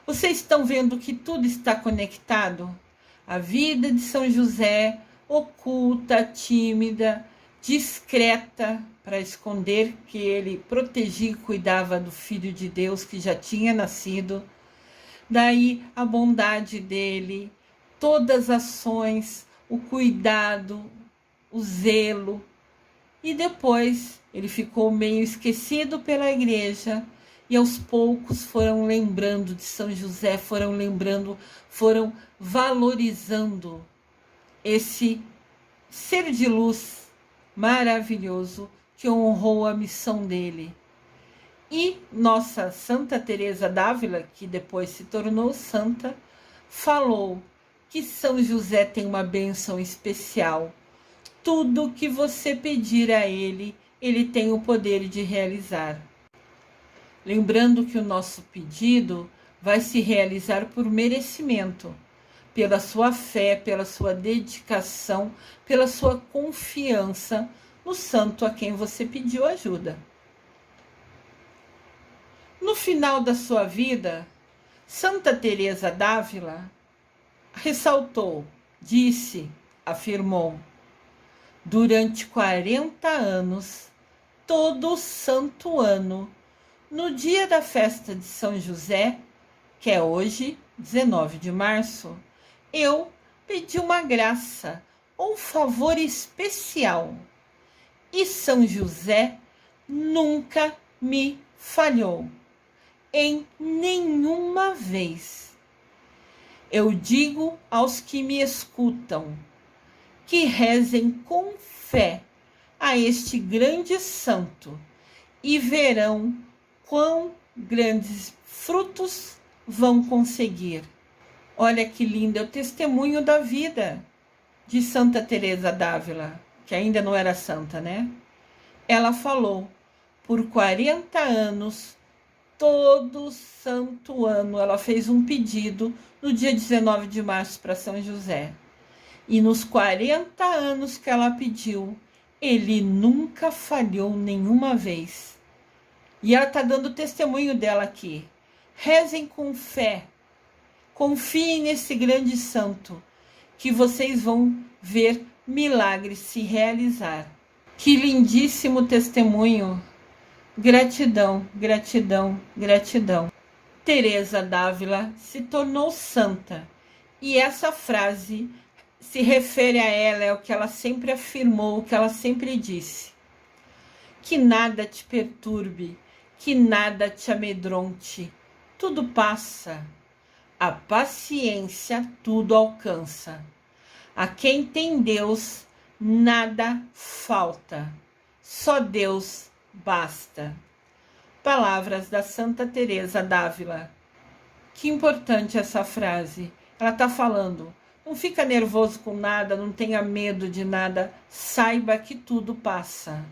Vocês estão vendo que tudo está conectado? A vida de São José, oculta, tímida, discreta, para esconder que ele protegia e cuidava do Filho de Deus que já tinha nascido. Daí a bondade dele, todas as ações, o cuidado, o zelo. E depois ele ficou meio esquecido pela igreja e aos poucos foram lembrando de São José, foram valorizando esse ser de luz maravilhoso que honrou a missão dele. E nossa Santa Teresa d'Ávila, que depois se tornou santa, falou que São José tem uma bênção especial. Tudo que você pedir a ele, ele tem o poder de realizar. Lembrando que o nosso pedido vai se realizar por merecimento, pela sua fé, pela sua dedicação, pela sua confiança no santo a quem você pediu ajuda. No final da sua vida, Santa Teresa d'Ávila ressaltou, disse, afirmou: durante 40 anos, todo santo ano, no dia da festa de São José, que é hoje, 19 de março, eu pedi uma graça ou favor especial. E São José nunca me falhou, em nenhuma vez. Eu digo aos que me escutam, que rezem com fé a este grande santo e verão quão grandes frutos vão conseguir. Olha que lindo, é o testemunho da vida de Santa Teresa d'Ávila, que ainda não era santa, né? Ela falou, por 40 anos, todo santo ano, ela fez um pedido no dia 19 de março para São José. E nos 40 anos que ela pediu, ele nunca falhou nenhuma vez. E ela está dando testemunho dela aqui. Rezem com fé. Confiem nesse grande santo, que vocês vão ver milagres se realizar. Que lindíssimo testemunho. Gratidão, gratidão, gratidão. Teresa d'Ávila se tornou santa. E essa frase se refere a ela, é o que ela sempre afirmou, o que ela sempre disse. Que nada te perturbe, que nada te amedronte. Tudo passa. A paciência tudo alcança. A quem tem Deus, nada falta. Só Deus basta. Palavras da Santa Teresa d'Ávila. Que importante essa frase. Ela está falando, não fica nervoso com nada, não tenha medo de nada, saiba que tudo passa.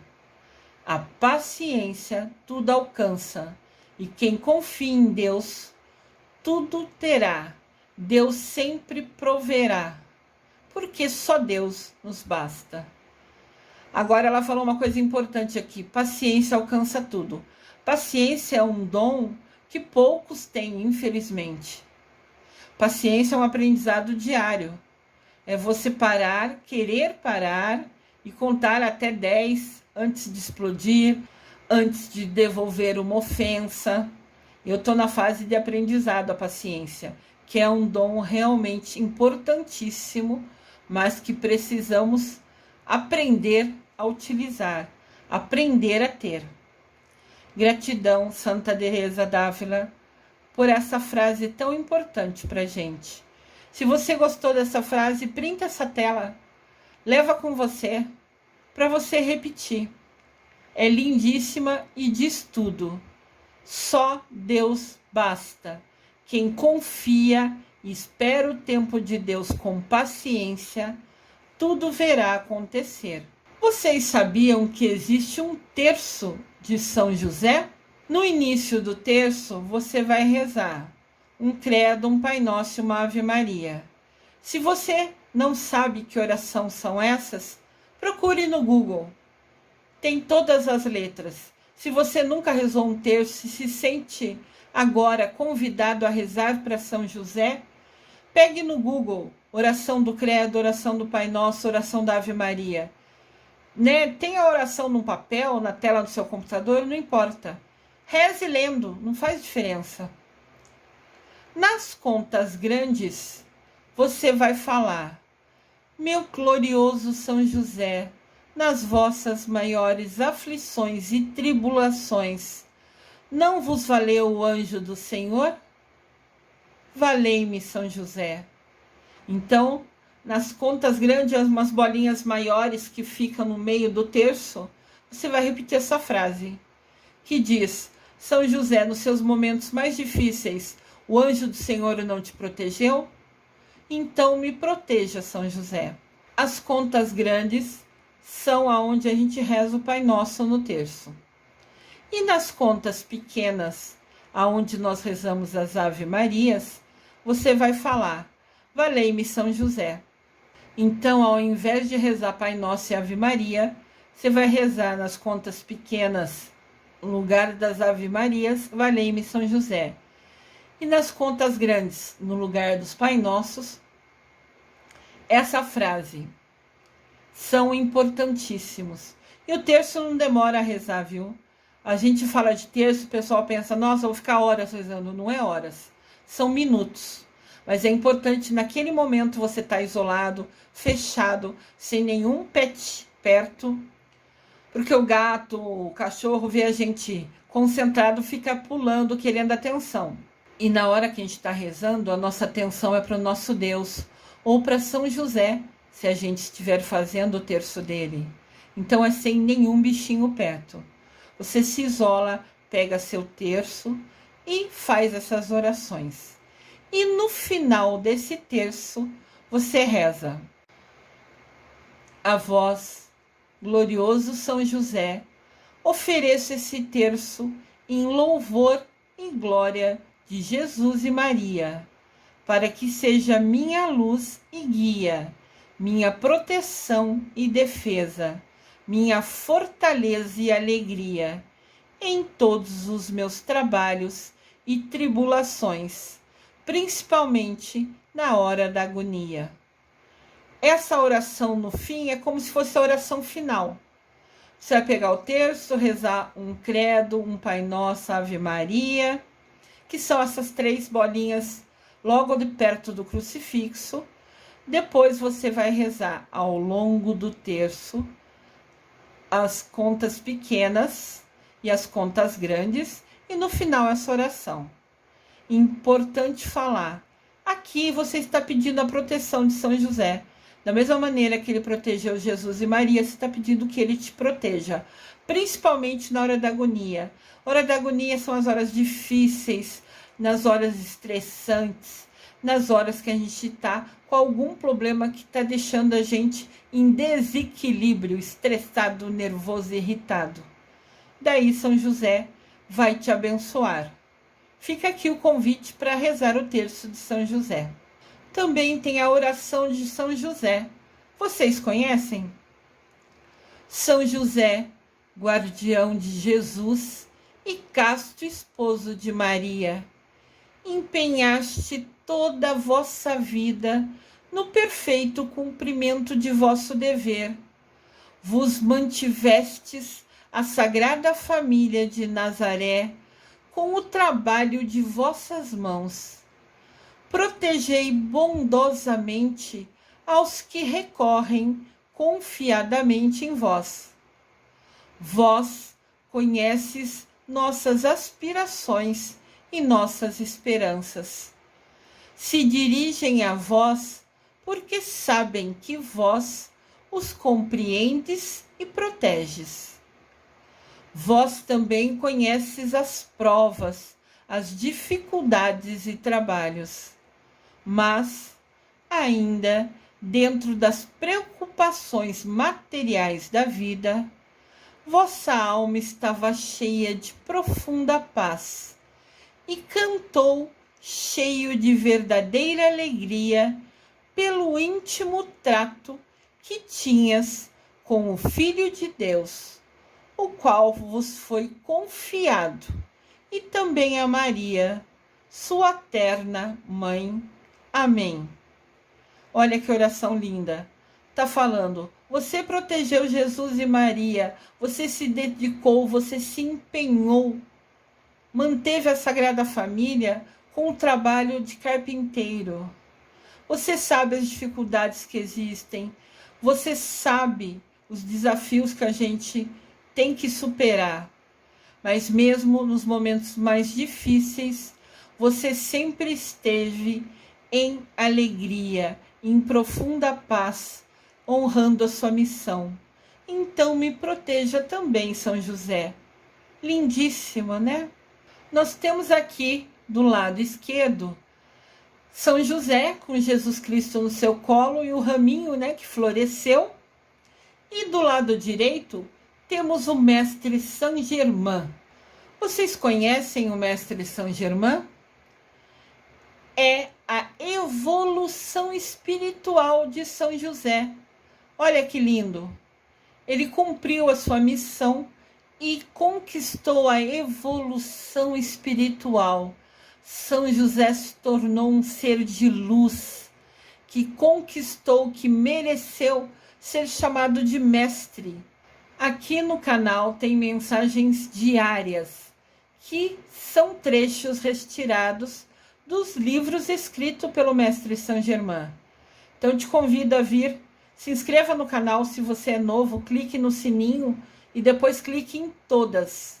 A paciência tudo alcança, e quem confia em Deus, tudo terá. Deus sempre proverá, porque só Deus nos basta. Agora ela falou uma coisa importante aqui, paciência alcança tudo. Paciência é um dom que poucos têm, infelizmente. Paciência é um aprendizado diário. É você parar, querer parar e contar até 10 antes de explodir, antes de devolver uma ofensa. Eu estou na fase de aprendizado a paciência, que é um dom realmente importantíssimo, mas que precisamos aprender a utilizar, aprender a ter. Gratidão, Santa Teresa d'Ávila, por essa frase tão importante para a gente. Se você gostou dessa frase, printa essa tela, leva com você, para você repetir. É lindíssima e diz tudo. Só Deus basta. Quem confia e espera o tempo de Deus com paciência, tudo verá acontecer. Vocês sabiam que existe um terço de São José? No início do terço, você vai rezar um credo, um Pai Nosso e uma Ave Maria. Se você não sabe que oração são essas, procure no Google. Tem todas as letras. Se você nunca rezou um terço e se sente agora convidado a rezar para São José, pegue no Google oração do credo, oração do Pai Nosso, oração da Ave Maria. Tem a oração no papel, na tela do seu computador, não importa. Reze lendo, não faz diferença. Nas contas grandes, você vai falar: meu glorioso São José, nas vossas maiores aflições e tribulações, não vos valeu o anjo do Senhor? Valei-me, São José. Então, nas contas grandes, umas bolinhas maiores que ficam no meio do terço, você vai repetir essa frase, que diz: São José, nos seus momentos mais difíceis, o anjo do Senhor não te protegeu? Então me proteja, São José. As contas grandes são aonde a gente reza o Pai Nosso no terço. E nas contas pequenas, aonde nós rezamos as Ave Marias, você vai falar: valei-me, São José. Então, ao invés de rezar Pai Nosso e Ave Maria, você vai rezar nas contas pequenas, no lugar das Ave Marias, valei-me, São José. E nas contas grandes, no lugar dos Pai Nossos, essa frase. São importantíssimos. E o terço não demora a rezar, viu? A gente fala de terço, o pessoal pensa: nossa, eu vou ficar horas rezando. Não é horas, são minutos. Mas é importante, naquele momento, você estar isolado, fechado, sem nenhum pet perto, porque o gato, o cachorro vê a gente concentrado, fica pulando, querendo atenção. E na hora que a gente está rezando, a nossa atenção é para o nosso Deus, ou para São José, se a gente estiver fazendo o terço dele. Então é sem nenhum bichinho perto. Você se isola, pega seu terço e faz essas orações. E no final desse terço, você reza: a vós, glorioso São José, ofereço esse terço em louvor e glória de Jesus e Maria, para que seja minha luz e guia, minha proteção e defesa, minha fortaleza e alegria em todos os meus trabalhos e tribulações, principalmente na hora da agonia. Essa oração no fim é como se fosse a oração final. Você vai pegar o terço, rezar um credo, um Pai Nosso, Ave Maria, que são essas 3 bolinhas logo de perto do crucifixo. Depois você vai rezar ao longo do terço as contas pequenas e as contas grandes, e no final essa oração. Importante falar: aqui você está pedindo a proteção de São José. Da mesma maneira que ele protegeu Jesus e Maria, você está pedindo que ele te proteja, principalmente na hora da agonia. Hora da agonia são as horas difíceis, nas horas estressantes, nas horas que a gente está com algum problema que está deixando a gente em desequilíbrio, estressado, nervoso, irritado. Daí São José vai te abençoar. Fica aqui o convite para rezar o terço de São José. Também tem a oração de São José. Vocês conhecem? São José, guardião de Jesus e casto esposo de Maria, empenhaste toda a vossa vida no perfeito cumprimento de vosso dever. Vos mantivestes a Sagrada Família de Nazaré com o trabalho de vossas mãos. Protegei bondosamente aos que recorrem confiadamente em vós. Vós conheces nossas aspirações e nossas esperanças. Se dirigem a vós porque sabem que vós os compreendes e proteges. Vós também conheces as provas, as dificuldades e trabalhos, mas, ainda dentro das preocupações materiais da vida, vossa alma estava cheia de profunda paz e cantou cheio de verdadeira alegria pelo íntimo trato que tinhas com o Filho de Deus, o qual vos foi confiado, e também a Maria, sua terna mãe. Amém. Olha que oração linda. Tá falando, você protegeu Jesus e Maria, você se dedicou, você se empenhou, manteve a Sagrada Família com o trabalho de carpinteiro. Você sabe as dificuldades que existem, você sabe os desafios que a gente tem que superar, mas mesmo nos momentos mais difíceis, você sempre esteve em alegria, em profunda paz, honrando a sua missão. Então me proteja também, São José. Lindíssimo, né? Nós temos aqui do lado esquerdo São José com Jesus Cristo no seu colo e o raminho, né, que floresceu. E do lado direito temos o Mestre Saint Germain. Vocês conhecem o Mestre Saint Germain? É a evolução espiritual de São José. Olha que lindo! Ele cumpriu a sua missão e conquistou a evolução espiritual. São José se tornou um ser de luz, que conquistou, que mereceu ser chamado de mestre. Aqui no canal tem mensagens diárias, que são trechos retirados dos livros escritos pelo Mestre Saint Germain. Então te convido a vir, se inscreva no canal se você é novo, clique no sininho e depois clique em todas.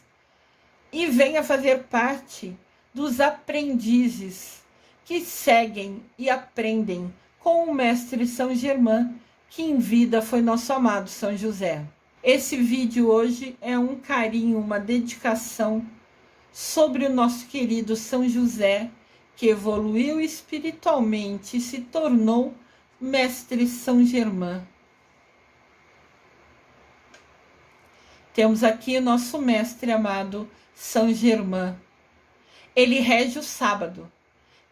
E venha fazer parte dos aprendizes que seguem e aprendem com o Mestre Saint Germain, que em vida foi nosso amado São José. Esse vídeo hoje é um carinho, uma dedicação sobre o nosso querido São José, que evoluiu espiritualmente e se tornou Mestre Saint Germain. Temos aqui o nosso mestre amado Saint Germain. Ele rege o sábado.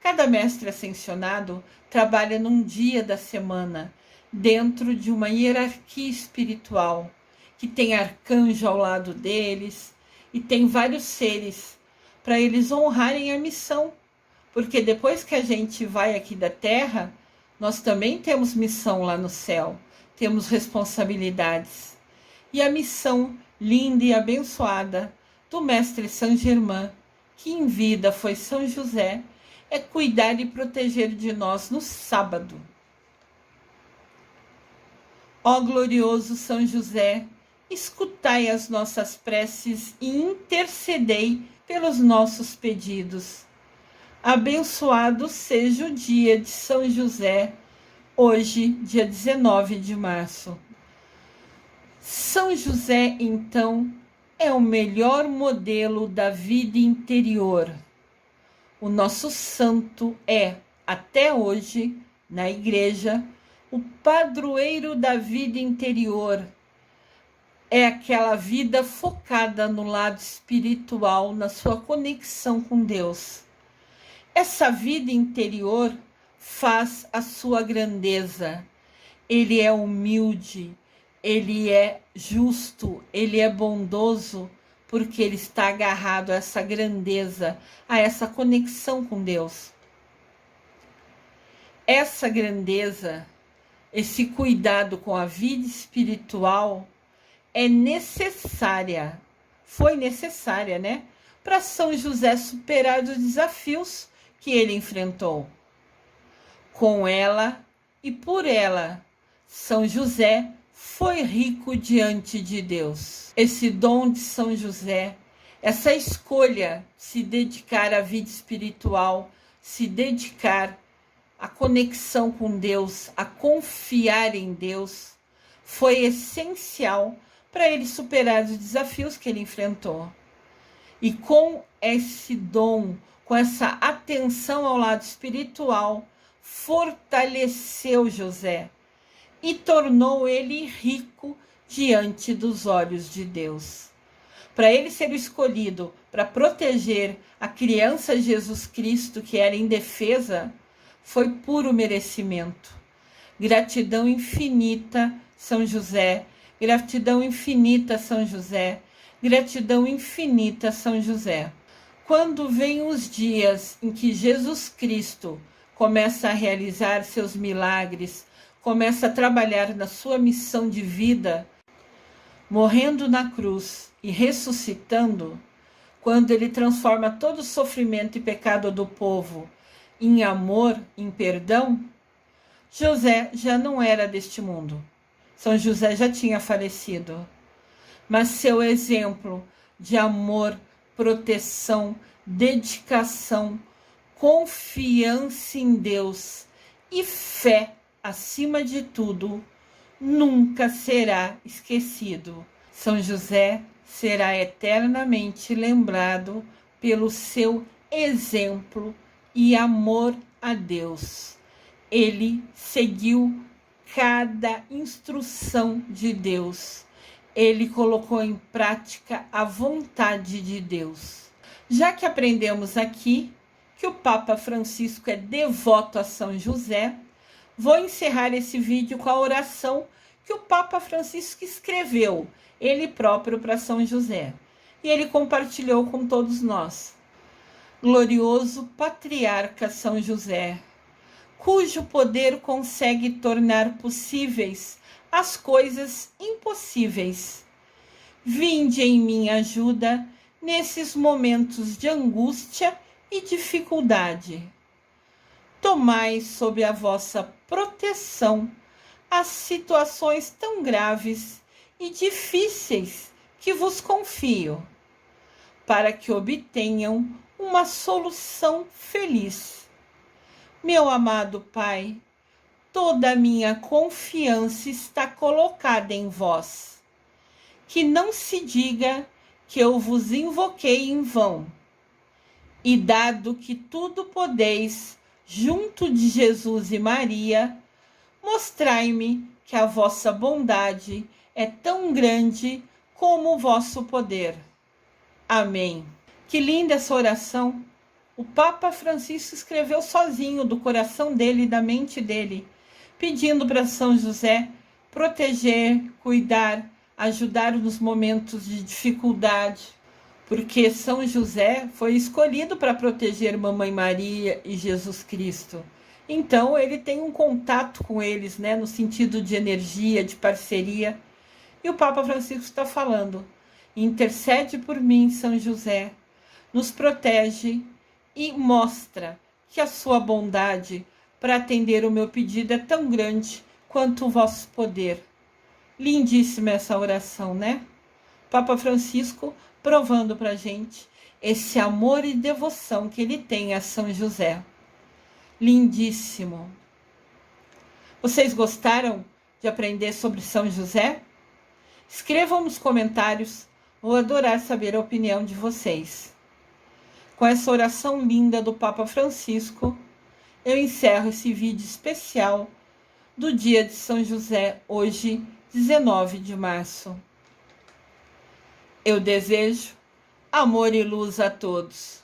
Cada mestre ascensionado trabalha num dia da semana, dentro de uma hierarquia espiritual, que tem arcanjo ao lado deles e tem vários seres para eles honrarem a missão. Porque depois que a gente vai aqui da Terra, nós também temos missão lá no céu, temos responsabilidades. E a missão linda e abençoada do Mestre Saint Germain, que em vida foi São José, é cuidar e proteger de nós no sábado. Ó glorioso São José, escutai as nossas preces e intercedei pelos nossos pedidos. Abençoado seja o dia de São José, hoje, dia 19 de março. São José, então, é o melhor modelo da vida interior. O nosso santo é, até hoje, na igreja, o padroeiro da vida interior. É aquela vida focada no lado espiritual, na sua conexão com Deus. Essa vida interior faz a sua grandeza. Ele é humilde, ele é justo, ele é bondoso, porque ele está agarrado a essa grandeza, a essa conexão com Deus. Essa grandeza, esse cuidado com a vida espiritual é necessária, foi necessária, né? Para São José superar os desafios que ele enfrentou. Com ela e por ela, São José foi rico diante de Deus. Esse dom de São José, essa escolha de se dedicar à vida espiritual, se dedicar à conexão com Deus, a confiar em Deus, foi essencial para ele superar os desafios que ele enfrentou. E com esse dom, com essa atenção ao lado espiritual, fortaleceu José e tornou ele rico diante dos olhos de Deus. Para ele ser o escolhido para proteger a criança Jesus Cristo que era indefesa, foi puro merecimento. Gratidão infinita, São José. Gratidão infinita, São José. Gratidão infinita, São José. Quando vêm os dias em que Jesus Cristo começa a realizar seus milagres, começa a trabalhar na sua missão de vida, morrendo na cruz e ressuscitando, quando ele transforma todo o sofrimento e pecado do povo em amor, em perdão, José já não era deste mundo. São José já tinha falecido. Mas seu exemplo de amor, proteção, dedicação, confiança em Deus e fé, acima de tudo, nunca será esquecido. São José será eternamente lembrado pelo seu exemplo e amor a Deus. Ele seguiu cada instrução de Deus. Ele colocou em prática a vontade de Deus. Já que aprendemos aqui que o Papa Francisco é devoto a São José, vou encerrar esse vídeo com a oração que o Papa Francisco escreveu, ele próprio, para São José. E ele compartilhou com todos nós. Glorioso patriarca São José, cujo poder consegue tornar possíveis as coisas impossíveis. Vinde em minha ajuda nesses momentos de angústia e dificuldade. Tomai sob a vossa proteção as situações tão graves e difíceis que vos confio, para que obtenham uma solução feliz. Meu amado Pai, toda a minha confiança está colocada em vós. Que não se diga que eu vos invoquei em vão. E dado que tudo podeis, junto de Jesus e Maria, mostrai-me que a vossa bondade é tão grande como o vosso poder. Amém. Que linda essa oração! O Papa Francisco escreveu sozinho do coração dele e da mente dele, pedindo para São José proteger, cuidar, ajudar nos momentos de dificuldade, porque São José foi escolhido para proteger Mamãe Maria e Jesus Cristo. Então ele tem um contato com eles, né, no sentido de energia, de parceria. E o Papa Francisco está falando: intercede por mim, São José, nos protege e mostra que a sua bondade para atender o meu pedido é tão grande quanto o vosso poder. Lindíssima essa oração, né? Papa Francisco provando para a gente esse amor e devoção que ele tem a São José. Lindíssimo. Vocês gostaram de aprender sobre São José? Escrevam nos comentários, vou adorar saber a opinião de vocês. Com essa oração linda do Papa Francisco, eu encerro esse vídeo especial do dia de São José, hoje, 19 de março. Eu desejo amor e luz a todos.